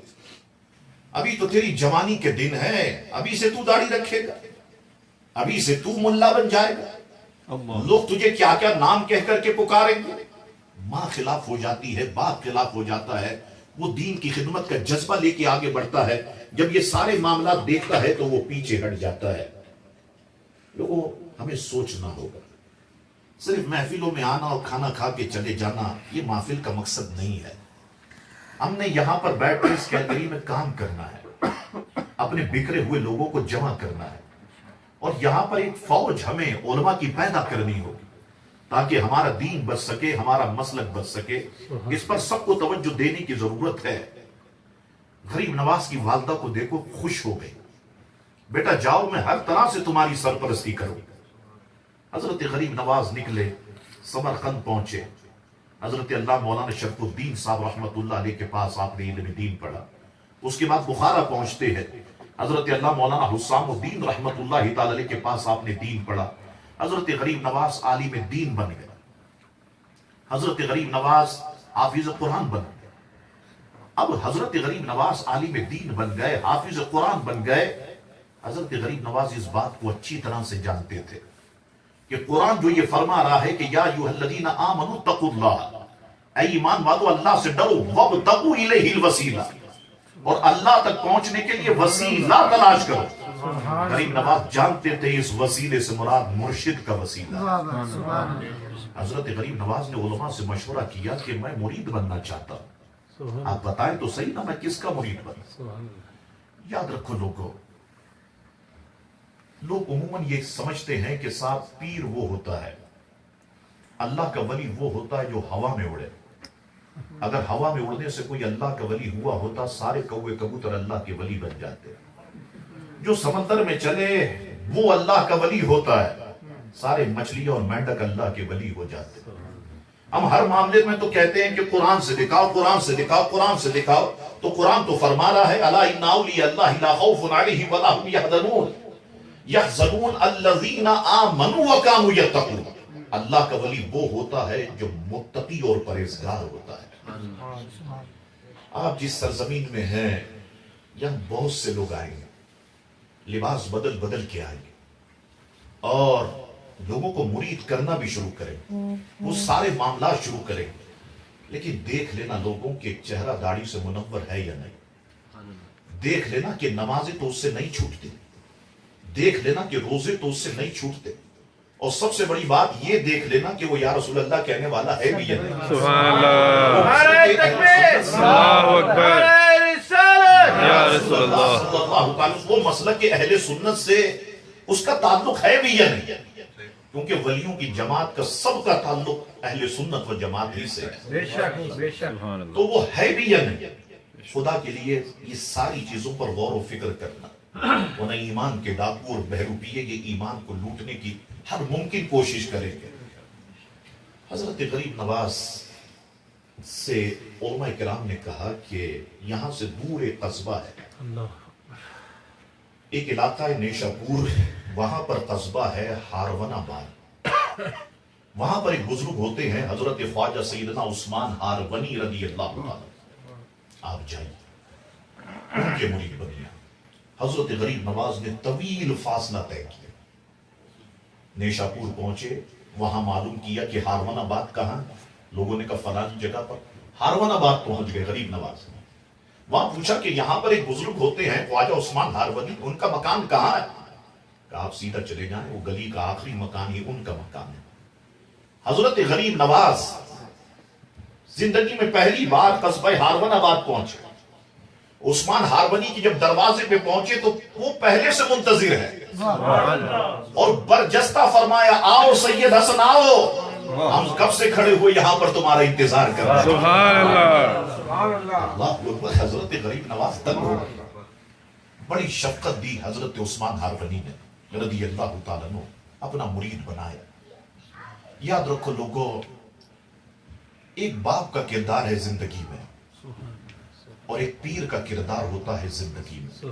ابھی تو تیری جوانی کے دن ہے، ابھی سے تو داڑھی رکھے گا، ابھی سے تو ملا بن جائے گا، لوگ تجھے کیا کیا نام کہہ کر کے پکاریں گے. ماں خلاف ہو جاتی ہے، باپ خلاف ہو جاتا ہے، وہ دین کی خدمت کا جذبہ لے کے آگے بڑھتا ہے. جب یہ سارے معاملات دیکھتا ہے تو وہ پیچھے ہٹ جاتا ہے. لوگوں ہمیں سوچنا ہوگا. صرف محفلوں میں آنا اور کھانا کھا کے چلے جانا یہ محفل کا مقصد نہیں ہے. ہم نے یہاں پر بیٹھ کر اس کیٹگری میں کام کرنا ہے، اپنے بکھرے ہوئے لوگوں کو جمع کرنا ہے، اور یہاں پر ایک فوج ہمیں علماء کی پیدا کرنی ہوگی تاکہ ہمارا دین بچ سکے، ہمارا مسلک بچ سکے. اس پر سب کو توجہ دینے کی ضرورت ہے. غریب نواز کی والدہ کو دیکھو، خوش ہو گئی. بیٹا جاؤ، میں ہر طرح سے تمہاری سرپرستی کروں. حضرت غریب نواز نکلے، سمرقند پہنچے. حضرت اللہ مولانا شرف الدین صاحب رحمت اللہ علیہ کے پاس آپ نے علم دین پڑھا. اس کے بعد بخارا پہنچتے ہیں. حضرت اللہ مولانا حسام الدین رحمت اللہ تعالی علیہ کے پاس آپ نے دین پڑھا. حضرت غریب نواز عالم دین بن گئے. حضرت غریب نواز حافظ قرآن بن گئے. اب حضرت غریب نواز عالم دین بن گئے، حافظ قرآن بن گئے. حضرت غریب نواز اس بات کو اچھی طرح سے جانتے تھے کہ قرآن جو یہ فرما رہا ہے کہ یا ایھا الذین آمنوا اتقوا اللہ، اے ایمان والو اللہ سے ڈرو، وابتغوا الیہ الوسیلہ، اور اللہ تک پہنچنے کے لیے وسیلہ تلاش کرو. غریب نواز جانتے تھے اس وسیلے سے مراد مرشد کا وسیلہ. حضرت غریب نواز نے علماء سے مشورہ کیا کہ میں مرید بننا چاہتا ہوں، آپ بتائیں تو صحیح نا میں کس کا مرید بنوں. یاد رکھو لوگ عموماً یہ سمجھتے ہیں کہ صاحب پیر وہ ہوتا ہے، اللہ کا ولی وہ ہوتا ہے جو ہوا میں اڑے. اگر ہوا میں اڑنے سے کوئی اللہ کا ولی ہوا ہوتا، سارے کوے کبوتر اللہ کے ولی بن جاتے. جو سمندر میں چلے وہ اللہ کا ولی ہوتا ہے، سارے مچھلیاں اور مینڈک اللہ کے ولی ہو جاتے. ہم ہر معاملے میں تو کہتے ہیں کہ قرآن سے دکھاؤ، قرآن سے دکھاؤ، قرآن سے دکھاؤ. تو قرآن تو فرما رہا ہے الا ان اولیاء اللہ لا خوف علیہم ولا هم يحزنون یحزنون الذین آمنوا وکانوا یتقون. اللہ کا ولی وہ ہوتا ہے جو متقی اور پرہیزگار ہوتا ہے. آپ جس سرزمین میں ہیں یہاں بہت سے لوگ آئیں گے، لباس بدل بدل کے آئیں گے اور لوگوں کو مرید کرنا بھی شروع کریں، وہ سارے معاملات شروع کریں. لیکن دیکھ لینا لوگوں کے چہرہ داڑھی سے منور ہے یا نہیں. دیکھ لینا کہ نمازیں تو اس سے نہیں چھوٹتی، دیکھ لینا کہ روزے تو اس سے نہیں چھوٹتے، اور سب سے بڑی بات یہ دیکھ لینا کہ وہ یا رسول اللہ کہنے والا ہے بھی یا نہیں. سبحان اللہ، نعرہ تکبیر، اللہ اکبر، یا رسول اللہ صلی اللہ علیہ وسلم. وہ مسلک کے اہل سنت سے اس کا تعلق ہے بھی یا نہیں، کیونکہ ولیوں کی جماعت کا سب کا تعلق اہل سنت و جماعت ہی سے ہے. بے شک بے شک. تو وہ ہے بھی یا نہیں. خدا کے لیے یہ ساری چیزوں پر غور و فکر کرنا، ورنہ ایمان کے ڈاکو اور بہروپیے یہ ایمان کو لوٹنے کی ہر ممکن کوشش کریں گے. حضرت غریب نواز سے علماء کرام نے کہا کہ یہاں سے دور ایک قصبہ ہے، ایک علاقہ ہے نیشاپور، وہاں پر قصبہ ہے ہارون آباد. وہاں پر ایک بزرگ ہوتے ہیں حضرت خواجہ سیدنا عثمان ہارونی رضی اللہ عنہ. آپ جائیں ان کے مرید بنیے. حضرت غریب نواز نے طویل فاصلہ طے کیا، نیشاپور پہنچے، وہاں معلوم کیا کہ ہارون آباد کہاں. لوگوں نے کہا فلانی جگہ پر. ہارون آباد پہنچ گئے غریب نواز. وہاں پوچھا کہ یہاں پر ایک بزرگ ہوتے ہیں خواجہ عثمان ہارونی، ان کا مکان کہاں ہے؟ کہا آپ سیدھا چلے جائیں، وہ گلی کا آخری مکان ہی ان کا مکان ہے. حضرت غریب نواز زندگی میں پہلی بار قصبہ ہارون آباد پہنچے. عثمان ہارونی کی جب دروازے پہ پہنچے تو وہ پہلے سے منتظر ہے اور برجستہ فرمایا آؤ سید حسن آؤ، ہم کب سے کھڑے ہوئے یہاں پر تمہارا انتظار کر رہے ہیں. سبحان اللہ، اللہ اکبر. حضرت غریب نواز تنگ ہو گئے. بڑی شفقت دی حضرت عثمان ہارونی نے رضی اللہ تعالیٰ عنہ، اپنا مرید بنایا. یاد رکھو لوگوں، ایک باپ کا کردار ہے زندگی میں اور ایک پیر کا کردار ہوتا ہے زندگی میں.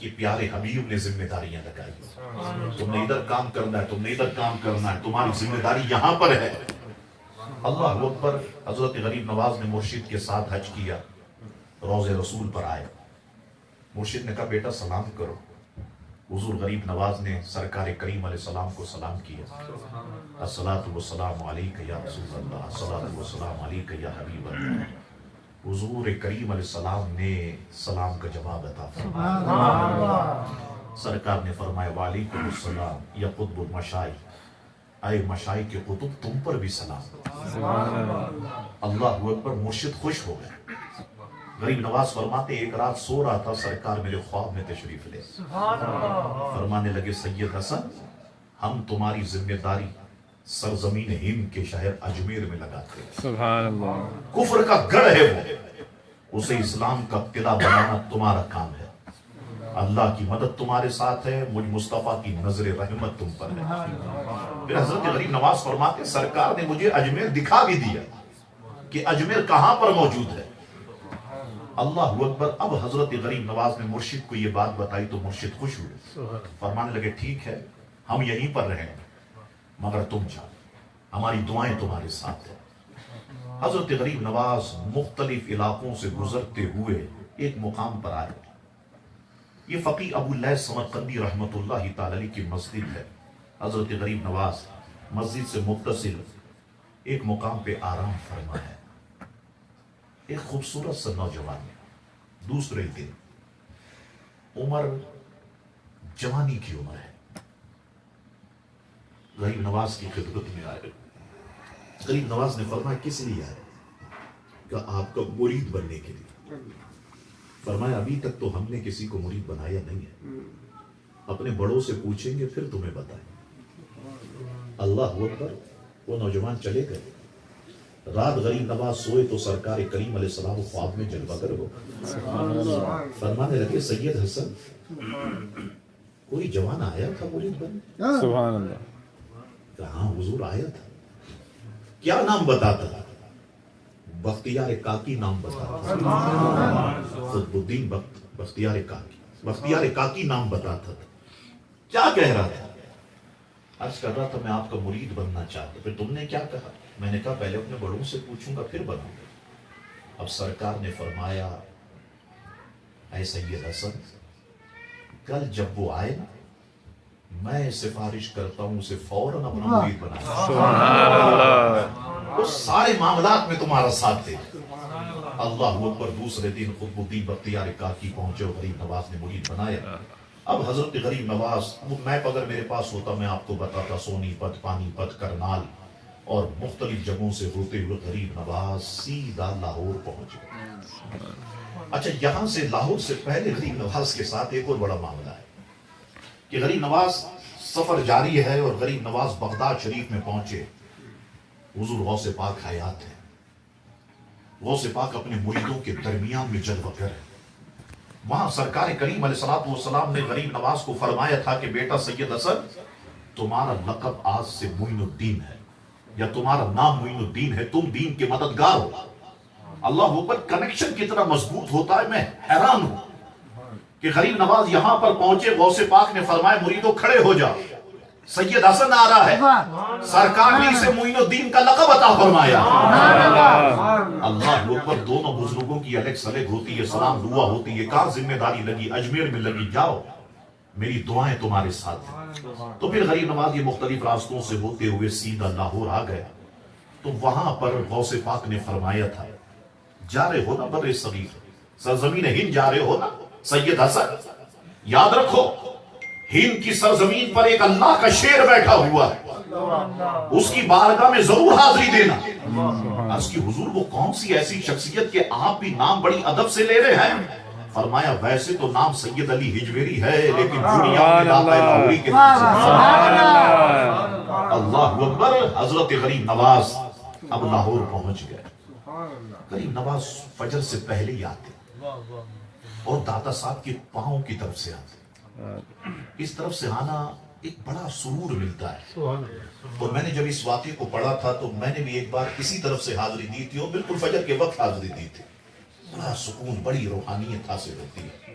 کہ پیارے حبیب نے ذمہ داریاں لگائی، تم نے ادھر کام کرنا ہے، تم نے ادھر کام کرنا ہے، تمہاری ذمہ داری یہاں پر ہے۔ اللہ اکبر۔ حضرت غریب نواز نے مرشد کے ساتھ حج کیا، روضہ رسول پر آئے، مرشد نے کہا بیٹا سلام کرو۔ حضور غریب نواز نے سرکار کریم علیہ السلام کو سلام کیا، الصلاۃ والسلام علیک یا رسول اللہ، الصلاۃ والسلام علیک یا حبیب اللہ۔ حضور کریم علیہ السلام نے سلام کا جواب عطا فرمایا۔ سرکار نے فرمایا وعلیکم السلام یا قطب المشائخ، اے مشائخ کے قطب تم پر بھی سلام۔ اللہ اکبر۔ مرشد خوش ہو گئے۔ غریب نواز فرماتے ایک رات سو رہا تھا، سرکار میرے خواب میں تشریف لے، فرمانے لگے سید حسن ہم تمہاری ذمہ داری سرزمین ہند کے شہر اجمیر میں لگاتے ہیں۔ سبحان اللہ۔ کفر کا گڑھ ہے وہ، اسے اسلام کا قلعہ بنانا تمہارا کام ہے۔ اللہ کی مدد تمہارے ساتھ ہے، مجھ مصطفیٰ کی نظر رحمت تم پر ہے۔ پھر حضرت غریب نواز فرماتے سرکار نے مجھے اجمیر دکھا بھی دیا کہ اجمیر کہاں پر موجود ہے۔ اللہ اکبر۔ اب حضرت غریب نواز نے مرشد کو یہ بات بتائی تو مرشد خوش ہوئے، فرمانے لگے ٹھیک ہے ہم یہیں پر رہیں گے، مگر تم جاؤ، ہماری دعائیں تمہارے ساتھ ہیں۔ حضرت غریب نواز مختلف علاقوں سے گزرتے ہوئے ایک مقام پر آئے۔ یہ فقی ابو اللیث سمرقندی رحمت اللہ تعالی علیہ کی مسجد ہے۔ حضرت غریب نواز مسجد سے متصل ایک مقام پہ آرام فرما ہے۔ ایک خوبصورت سا نوجوان ہے، دوسرے دن عمر جوانی کی عمر ہے، غریب نواز کی خدمت میں آئے۔ غریب نواز نے فرمایا کس لیے آئے؟ کہ آپ کا مرید بننے کے لیے۔ فرمایا ابھی تک تو ہم نے کسی کو مرید بنایا نہیں ہے، اپنے بڑوں سے پوچھیں گے پھر تمہیں بتائیں۔ اللہ اکبر۔ وہ نوجوان چلے گئے۔ رات غریب نواز سوئے تو سرکار کریم علیہ السلام خواب میں جلوہ گر ہو، فرمانے لگے سید حسن کوئی جوان آیا تھا مرید بن؟ سبحان اللہ۔ کہاں حضور آیا تھا؟ کیا نام بتاتا تھا؟ بختیار کاکی نام بتاتا تھا، قطب الدین بختیار کاکی، بختیار کاکی نام بتاتا تھا۔ کیا کہہ رہا تھا؟ عرض کر رہا تھا میں آپ کا مرید بننا چاہتا۔ پھر تم نے کیا کہا؟ میں نے کہا پہلے اپنے بڑوں سے پوچھوں گا پھر بنوں گا۔ اب سرکار نے فرمایا اے سید حسن کل جب وہ آئے نا میں سفارش کرتا ہوں اسے فوراً اپنا مرید بنا۔ سبحان اللہ۔ اس سارے معاملات میں تمہارا ساتھ دے۔ اللہ اکبر۔ دوسرے دن قطب الدین بختیار کاکی پہنچے اور غریب نواز نے مرید بنایا۔ اب حضرت غریب نواز وہ میپ اگر میرے پاس ہوتا میں آپ کو بتاتا، سونی پت، پانی پت، کرنال اور مختلف جگہوں سے ہوتے ہوئے غریب نواز سیدھا لاہور پہنچ گئے۔ اچھا یہاں سے لاہور سے پہلے غریب نواز کے ساتھ ایک اور بڑا معاملہ ہے کہ غریب نواز سفر جاری ہے اور غریب نواز بغداد شریف میں پہنچے۔ حضور غوث پاک حیات ہے، غوث پاک اپنے مریدوں کے درمیان میں جلوہ گر ہے۔ وہاں سرکار کریم علیہ السلام نے غریب نواز کو فرمایا تھا کہ بیٹا سید حسن تمہارا لقب آج سے معین الدین ہے، یا تمہارا نام معین الدین ہے، تم دین کے مددگار ہو۔ اللہ اکبر۔ کنیکشن کتنا مضبوط ہوتا ہے، میں حیران ہوں کہ غریب نواز یہاں پر پہنچے، غوث پاک نے فرمایا مریدوں کھڑے ہو جاؤ، سید حسن آ رہا ہے، سرکار نے اسے معین الدین کا لقب عطا فرمایا۔ اللہ اکبر۔ دونوں بزرگوں کی الگ سلگ ہوتی ہے، سلام دعا ہوتی ہے، کہاں ذمہ داری لگی؟ اجمیر میں لگی، جاؤ میری دعائیں تمہارے ساتھ ہیں۔ تو پھر غریب نواز یہ مختلف راستوں سے ہوتے ہوئے سیدھا لاہور آ گئے۔ تو وہاں پر غوث پاک نے فرمایا تھا جا رہے ہو نا بر صغیر، سرزمین ہند جا رہے ہو نا سید حسن، یاد رکھو ہند کی سرزمین پر ایک اللہ کا شیر بیٹھا ہوا ہے، اس کی بارگاہ میں ضرور حاضری دینا۔ عرض کی حضور وہ کون سی ایسی شخصیت کہ آپ بھی نام بڑی ادب سے لے رہے ہیں؟ فرمایا ویسے تو نام سید علی ہجویری ہے لیکن دنیا میں داتا لاہوری کے نام سے۔ اللہ اکبر۔ حضرت غریب نواز اب لاہور پہنچ گئے۔ غریب نواز فجر سے پہلے ہی آتے اور داتا صاحب کے پاؤں کی طرف سے آتے۔ اس طرف سے آنا ایک بڑا سرور ملتا ہے۔ اور میں نے جب اس واقعے کو پڑھا تھا تو میں نے بھی ایک بار اسی طرف سے حاضری دی تھی اور بالکل فجر کے وقت حاضری دی تھی۔ بڑا سکون، بڑی روحانیت حاصل ہوتی ہے۔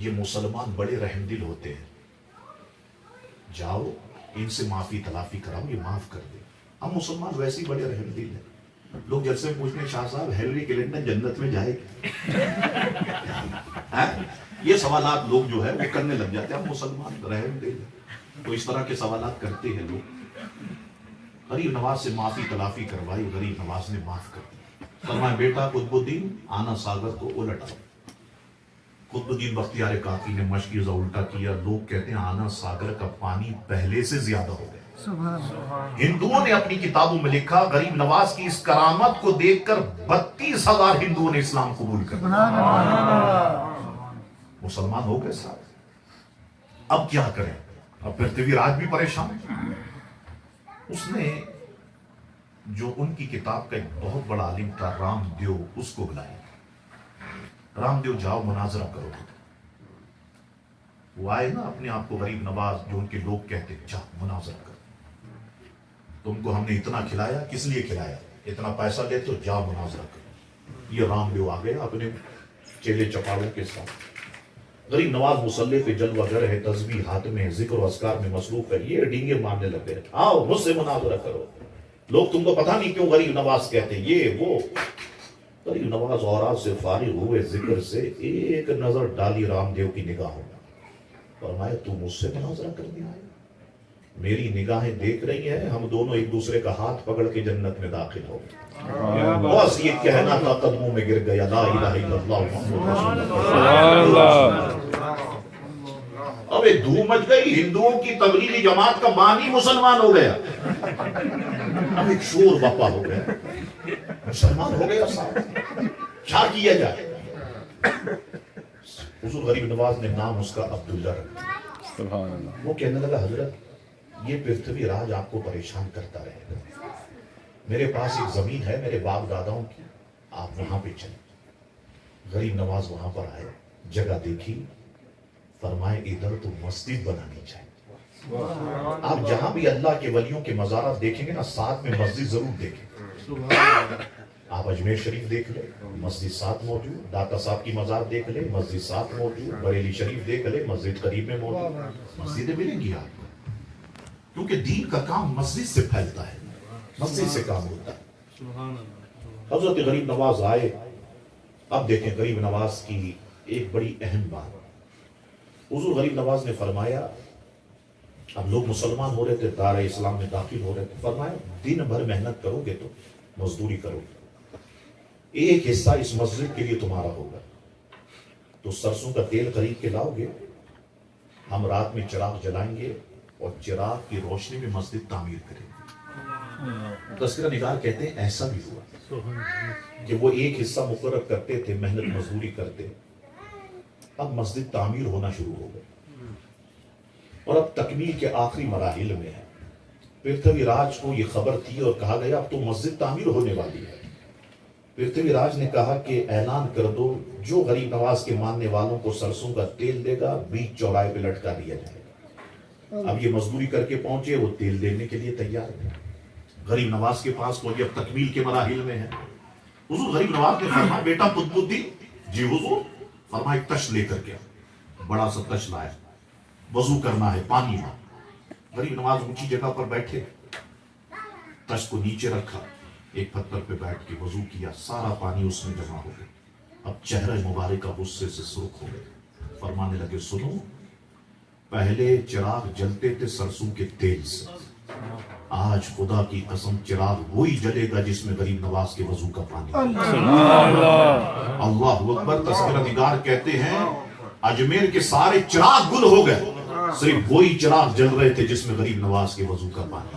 یہ مسلمان بڑے رحم دل ہوتے ہیں، جاؤ ان سے معافی تلافی کراؤ، یہ معاف کر دے۔ ہم مسلمان ویسے ہی بڑے رحم دل ہیں۔ لوگ جب سے پوچھتے ہیں شاہ صاحب ہیلری کلنٹن جنت میں جائے گا، یہ سوالات لوگ جو ہے وہ کرنے لگ جاتے ہیں۔ ہم مسلمان رحم دل ہیں تو اس طرح کے سوالات کرتے ہیں لوگ۔ غریب نواز سے معافی تلافی کروائی، غریب نواز نے معاف کر دیا۔ فرمایا بیٹا قطب الدین آنا ساگر کو الٹاؤ۔ قطب الدین بختیار کاکی نے مشکیزہ الٹا کیا، لوگ کہتے ہیں آنا ساگر کا پانی پہلے سے زیادہ ہو گیا۔ ہندوؤں نے اپنی کتابوں میں لکھا غریب نواز کی اس کرامت کو دیکھ کر 32,000 ہندوؤں نے اسلام قبول کر لیا، مسلمان ہو گئے صاحب۔ اب کیا کریں؟ اب پرتھوی راج بھی پریشان ہے۔ اس نے جو ان کی کتاب کا ایک بہت بڑا عالم تھا رام دیو، اس کو بلایا۔ رام دیو جاؤ مناظرہ کرو۔ وہ آئے نا اپنے آپ کو غریب نواز جو ان کے لوگ کہتے جاؤ مناظرہ کرو، تم کو ہم نے اتنا کھلایا، کس لیے کھلایا؟ اتنا پیسہ لے تو جاؤ مناظرہ کرو۔ یہ رام دیو آ گیا اپنے چیلے چپاڑوں کے ساتھ۔ غریب نواز مسلح پہ جلوہ گر ہے، تسبیح ہاتھ میں، ذکر و اذکار میں مصروف ہے، یہ ڈینگے مارنے لگے، آؤ مجھ سے مناظرہ کرو۔ لوگ تم کو پتہ نہیں کیوں غریب نواز کہتے یہ وہ۔ غریب نواز اوراد سے فارغ ہوئے، ذکر سے، ایک نظر ڈالی رام دیو کی نگاہوں میں، فرمایا تو مجھ سے مناظرہ کرنے آئے؟ میری نگاہیں دیکھ رہی ہیں، ہم دونوں ایک دوسرے کا ہاتھ پکڑ کے جنت میں داخل ہو گئے۔ بس یہ کہنا تھا قدموں میں گر گیا، لا الہ الا اللہ محمد رسول اللہ۔ اب ایک دھوم مچ گئی، ہندوؤں کی تبلیغی جماعت کا بانی مسلمان ہو گیا۔ اب ایک شور بپا ہو گیا، مسلمان ہو گیا صاحب، کیا کیا جائے؟ حضور غریب نواز نے نام اس کا عبداللہ رکھا۔ وہ کہنے لگا حضرت یہ پرتھوی راج آپ کو پریشان کرتا رہے گا، میرے پاس ایک زمین ہے میرے باپ داداؤں کی، آپ وہاں پہ چلیں۔ غریب نواز وہاں پر آئے، جگہ دیکھی، فرمائے ادھر تو مسجد بنانی چاہیے۔ آپ جہاں بھی اللہ کے ولیوں کے مزارات دیکھیں گے نا، ساتھ میں مسجد ضرور دیکھیں۔ آپ اجمیر شریف دیکھ لیں، مسجد ساتھ موجود، داتا صاحب کی مزار دیکھ لیں، مسجد ساتھ موجود، بریلی شریف دیکھ لیں، مسجد قریب میں موجود۔ مسجدیں ملیں گی آپ کو، کیونکہ دین کا کام مسجد سے پھیلتا ہے، مسجد سے کام ہوتا ہے۔ حضرت غریب نواز آئے۔ اب دیکھیں غریب نواز کی ایک بڑی اہم بات، حضور غریب نواز نے فرمایا، اب لوگ مسلمان ہو رہے تھے، دار اسلام میں داخل ہو رہے تھے، فرمایا دن بھر محنت کرو گے تو مزدوری کرو گے، ایک حصہ اس مسجد کے لیے تمہارا ہوگا، تو سرسوں کا تیل خرید کے لاؤ گے، ہم رات میں چراغ جلائیں گے اور چراغ کی روشنی میں مسجد تعمیر کریں گے۔ تذکرہ نگار کہتے ہیں ایسا بھی ہوا کہ وہ ایک حصہ مقرر کرتے تھے، محنت مزدوری کرتے، اب مسجد تعمیر ہونا شروع ہو گئی اور اب تکمیل کے آخری مراحل میں ہے۔ پرتھوی راج کو یہ خبر تھی اور کہا گیا اب تو مسجد تعمیر ہونے والی ہے۔ پرتھوی راج نے کہا کہ اعلان کر دو جو غریب نواز کے ماننے والوں کو سرسوں کا تیل دے گا بیچ چوراہے پہ لٹکا دیا جائے گا۔ اب یہ مزدوری کر کے پہنچے، وہ تیل دینے کے لیے تیار ہے، غریب نواز کے پاس پہنچے، اب تکمیل کے مراحل میں ہے۔ حضور غریب نواز نے فرمایا بیٹا قطب الدین، جی حضور، فرمایا ایک تش لے کر کے، بڑا سا تش لایا، وضو کرنا ہے پانی میں۔ غریب نواز اونچی جگہ پر بیٹھے، تش کو نیچے رکھا، ایک پتھر پہ بیٹھ کے وضو کیا، سارا پانی اس میں جمع ہو گیا۔ اب چہرہ مبارکہ غصے سے سرخ ہو گئے، فرمانے لگے سنو، پہلے چراغ جلتے تھے سرسوں کے تیل سے، آج خدا کی قسم چراغ وہی جلے گا جس میں غریب نواز کے وضو کا پانی۔ اللہ اکبر۔ تذکرہ نگار کہتے ہیں اجمیر کے سارے چراغ گل ہو گئے، صرف وہی چراغ جل رہے تھے جس میں غریب نواز کے وضو کا پانی۔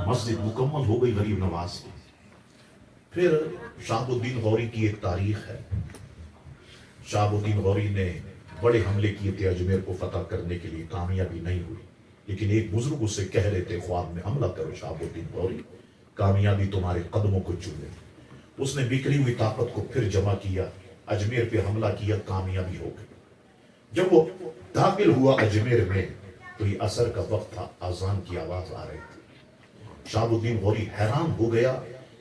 مسجد مکمل ہو گئی غریب نواز کی۔ پھر شہاب الدین غوری کی ایک تاریخ ہے۔ شہاب الدین غوری نے بڑے حملے کیے تھے اجمیر کو فتح کرنے کے لیے، کامیابی نہیں ہوئی، لیکن ایک بزرگ اسے کہہ رہے تھے خواب میں حملہ کرو شہاب الدین غوری، کامیابی تمہارے قدموں کو چومے۔ اس نے بکھری ہوئی طاقت کو پھر جمع کیا، اجمیر پہ حملہ کیا، کامیابی ہو گئی۔ جب وہ داخل ہوا اجمیر میں تو یہ عصر کا وقت تھا، اذان کی آواز آ رہی تھی۔ شہاب الدین غوری حیران ہو گیا،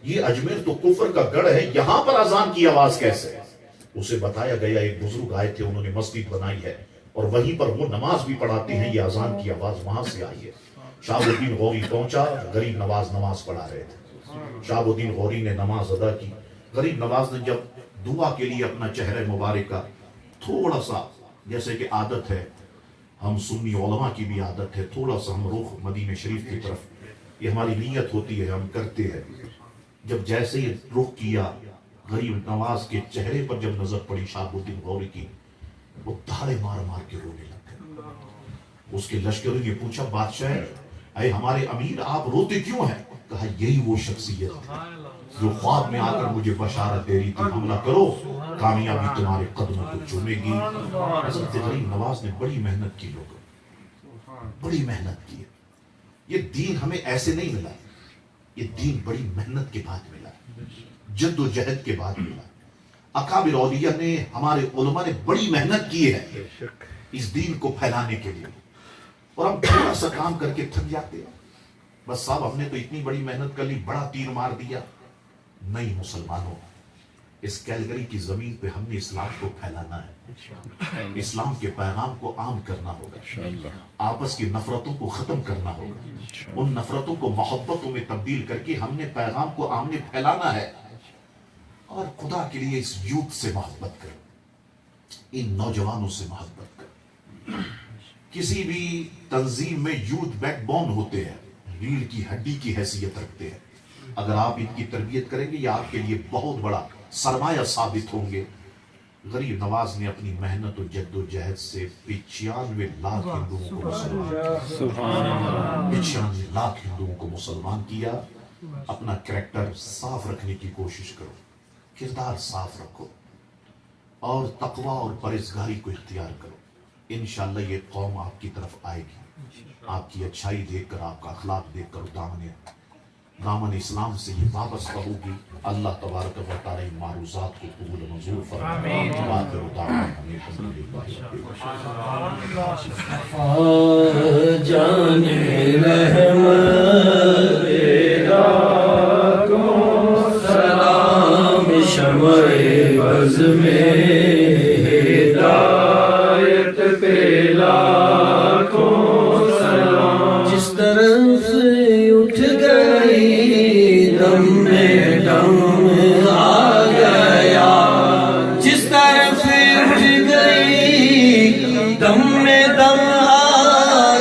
یہ اجمیر تو کفر کا گڑھ ہے، یہاں پر اذان کی آواز کیسے ہے؟ اسے بتایا گیا ایک بزرگ آئے تھے، انہوں نے مسجد بنائی ہے اور وہیں پر وہ نماز بھی پڑھاتے ہیں، یہ اذان کی آواز وہاں سے آئی ہے۔ شہاب الدین غوری پہنچا، غریب نواز نماز پڑھا رہے تھے۔ شہاب الدین غوری نے نماز ادا کی، غریب نواز نے جب دعا کے لیے اپنا چہرہ مبارک کا تھوڑا سا، جیسے کہ عادت ہے، ہم سنی علماء کی بھی عادت ہے، تھوڑا سا ہم رخ مدینہ شریف کی طرف، یہ ہماری نیت ہوتی ہے، ہم کرتے ہیں۔ جب جیسے ہی رخ کیا، غریب نواز کے چہرے پر جب نظر پڑی شہاب الدین غوری کی، وہ دھاڑے مار مار کے رونے لگ گئے۔ اس کے لشکروں نے پوچھا، بادشاہ اے ہمارے امیر، آپ روتے کیوں ہیں؟ کہا یہی وہ شخصیت ہے جو خواب میں آ کر مجھے بشارت دے رہی تھی، حملہ کرو کامیابی تمہارے قدموں کو چومے گی۔ حضرت غریب نواز نے بڑی محنت کی، لوگوں بڑی محنت کی۔ یہ دین ہمیں ایسے نہیں ملا، یہ دین بڑی محنت کے بعد ملا، جد و جہد کے بعد ملا۔ اکابر اولیاء نے، ہمارے علماء نے بڑی محنت کی ہے اس دین کو پھیلانے کے لیے، اور ہم تھوڑا سا کام کر کے تھک جاتے ہیں، بس صاحب ہم نے تو اتنی بڑی محنت کر لی، بڑا تیر مار دیا۔ نہیں مسلمانوں، اس کیلگری کی زمین پہ ہم نے اسلام کو پھیلانا ہے، اسلام کے پیغام کو عام کرنا ہوگا، آپس کی نفرتوں کو ختم کرنا ہوگا، ان نفرتوں کو محبتوں میں تبدیل کر کے ہم نے پیغام کو عام میں پھیلانا ہے۔ اور خدا کے لیے اس یوتھ سے محبت کرو، ان نوجوانوں سے محبت کرو۔ کسی بھی تنظیم میں یوتھ بیک بون ہوتے ہیں، ریڑھ کی ہڈی کی حیثیت رکھتے ہیں۔ اگر آپ ان کی تربیت کریں گے، یہ آپ کے لیے بہت بڑا سرمایہ ثابت ہوں گے۔ غریب نواز نے اپنی محنت و جد و جہد سے 95 لاکھ ہندوؤں کو مسلمان 95 لاکھ ہندوؤں کو مسلمان کیا۔ اپنا کریکٹر صاف رکھنے کی کوشش کرو، کردار صاف رکھو، اور تقوی اور پرہیزگاری کو اختیار کرو۔ انشاءاللہ یہ قوم آپ کی طرف آئے گی، آپ کی اچھائی دیکھ کر، آپ کا اخلاق دیکھ کر دامن اسلام سے یہ وابستہ ہوگی۔ اللہ تبارک و تعالی ان معروضات کو قبول و منظور فرمائے۔ جان رحمت کو سلام، شمع بز میں ہدایت پہ لاکھوں سلام۔ جس طرف اٹھ گئی دم میں دم آ گیا، جس طرف اٹھ گئی دم میں دم آ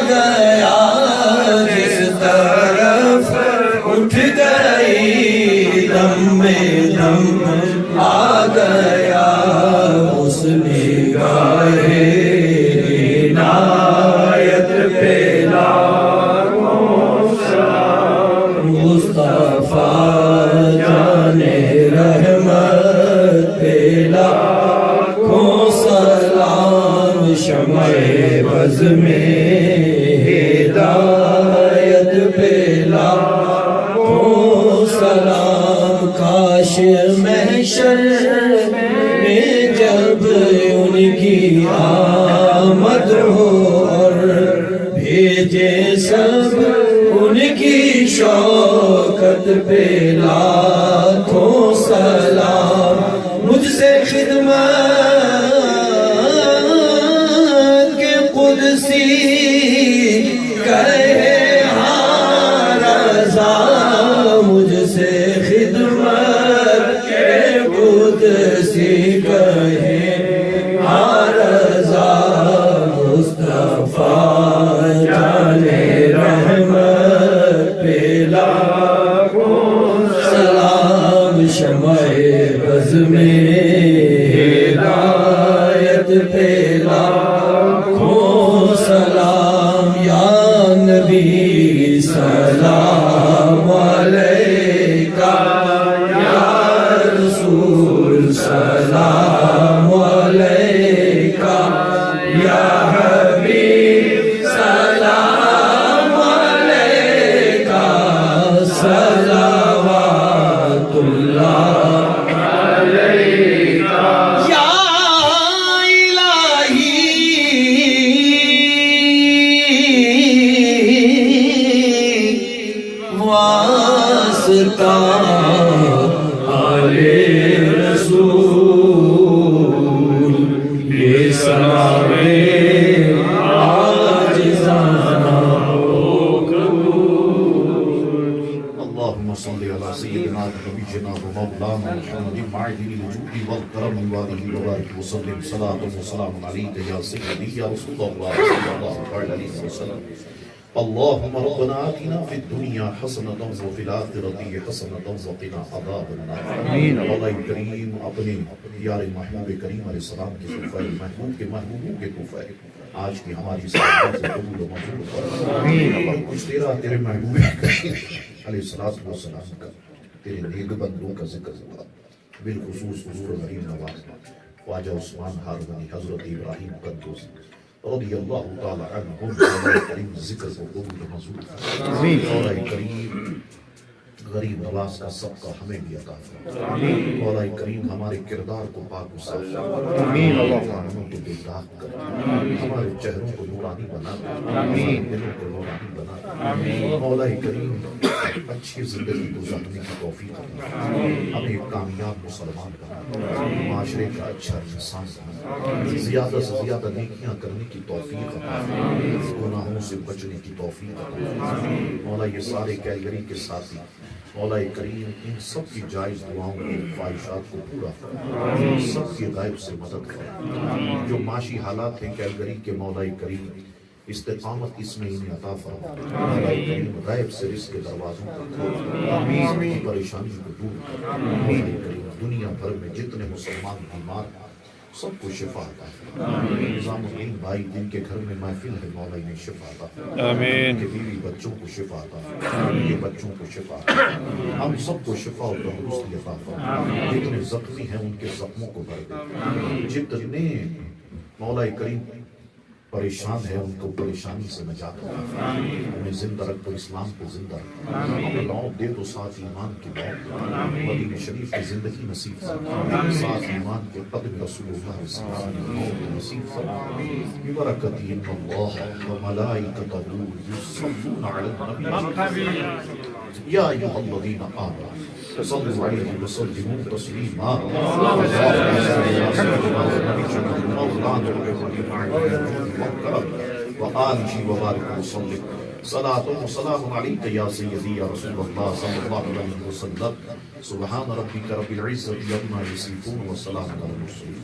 گیا، جس طرف اٹھ گئی دم میں دم آ گیا، اس نگاہ عنایت پہ جان رحمت پہ لاکھوں سلام، شمع بز میں ہدایت پہ لاکھوں سلام۔ کاش محشر میں جب ان کی آمد ہو اور بھیجے سب ان کی شوکت پہ لاکھوں سلام۔ مجھ سے خدمت کے قدسی کہے ہاں رضا، مجھ سے خدمت کے قدسی کہے ہاں رضا، مصطفیٰ جان رحمت پہ لاکھوں سلام، شمع بز میں ہدایت پہ لاکھوں سلام۔ یا نبی سلام علیکہ، یا رسول سلام علیکہ، یا حبیب سلام علیکہ، صلوات اللہ علیکہ، یا الہی والكرم وآله وبارك وسلم صلاة وسلام عليك يا سيدي يا رسول الله صلى الله عليه وسلم اللهم ربنا آتنا في الدنيا حسنة وفي الآخرة حسنة وقنا عذاب النار مولا کریم اپنے پیارے محبوب کریم علیہ السلام کے صفحہ محبوب کے محبوبوں کے توفہ آج کی ہماری سعادت سے قبول و منظور فرما اور کچھ تیرے محبوب کریم علیہ السلام کا تیرے نیک بندوں کا ذکر ہوا بالخصوص حضور غریب نواز خواجہ عثمان ہارونی حضرت ابراہیم قدوس رضی اللہ تعالی عنہم مولا کریم ذکر کو قبول و منظور فرما مولا کریم غریب نواز کا صدقہ ہمیں بھی عطا فرما مولا کریم ہمارے کردار کو پاک و صاف اللہ کو بے داغ کر ہمارے چہروں کو نورانی بنا ہمارے دلوں کو نورانی بنا مولا کریم اچھی زندگی گزارنے کی توفیق عطا ہمیں ایک کامیاب مسلمان بنا معاشرے کا اچھا انسان بنا زیادہ سے زیادہ نیکیاں کرنے کی توفیق عطا گناہوں سے بچنے کی توفیق عطا مولا یہ سارے کیلگری کے ساتھی مولا کریم ان سب کی جائز دعاؤں کو خواہشات کو پورا فرما سب کی غیب سے مدد کرے جو معاشی حالات ہیں کیلگری کے مولا کریم استقامت اس میں انہیں عطا فرما مولا کریم غیب سے رزق کے دروازوں کو کھول سب کی پریشانی کو دور کر مولا کریم دنیا بھر میں جتنے مسلمان بیمار ہیں سب کو شفا عطا فرما نظام الدین بھائی جن کے گھر میں محفل ہے مولا انہیں شفا عطا فرما ان کے بیوی بچوں کو شفا عطا فرما ان کے بچوں کو شفا عطا فرما ہم سب کو شفا اور تندرستی عطا فرما جتنے زخمی ہیں ان کے زخموں کو بھر دے جتنے مولا کریم پریشان ہے ان کو پریشانی سے نجات عطا فرما انہیں زندہ رکھ تو اسلام کو زندہ رکھ ہمیں موت دے تو ساتھ ایمان کی موت مدینہ شریف کی زندگی نصیب فرما ساتھ ایمان کے قدم رسول اللہ صلی اللہ علیہ وسلم موت نصیب فرما ببرکت ان اللہ وملائکتہ یصلون علی النبی یا ایھا الذین آمنوا صلوا علیہ وسلموا تسلیما وآلہ وبارک وسلم صلاة و سلام علیک یا سیدی یا رسول اللہ صلی اللہ علیہ وسلم سبحان ربک رب العزت عما یصفون وسلام علی المرسلین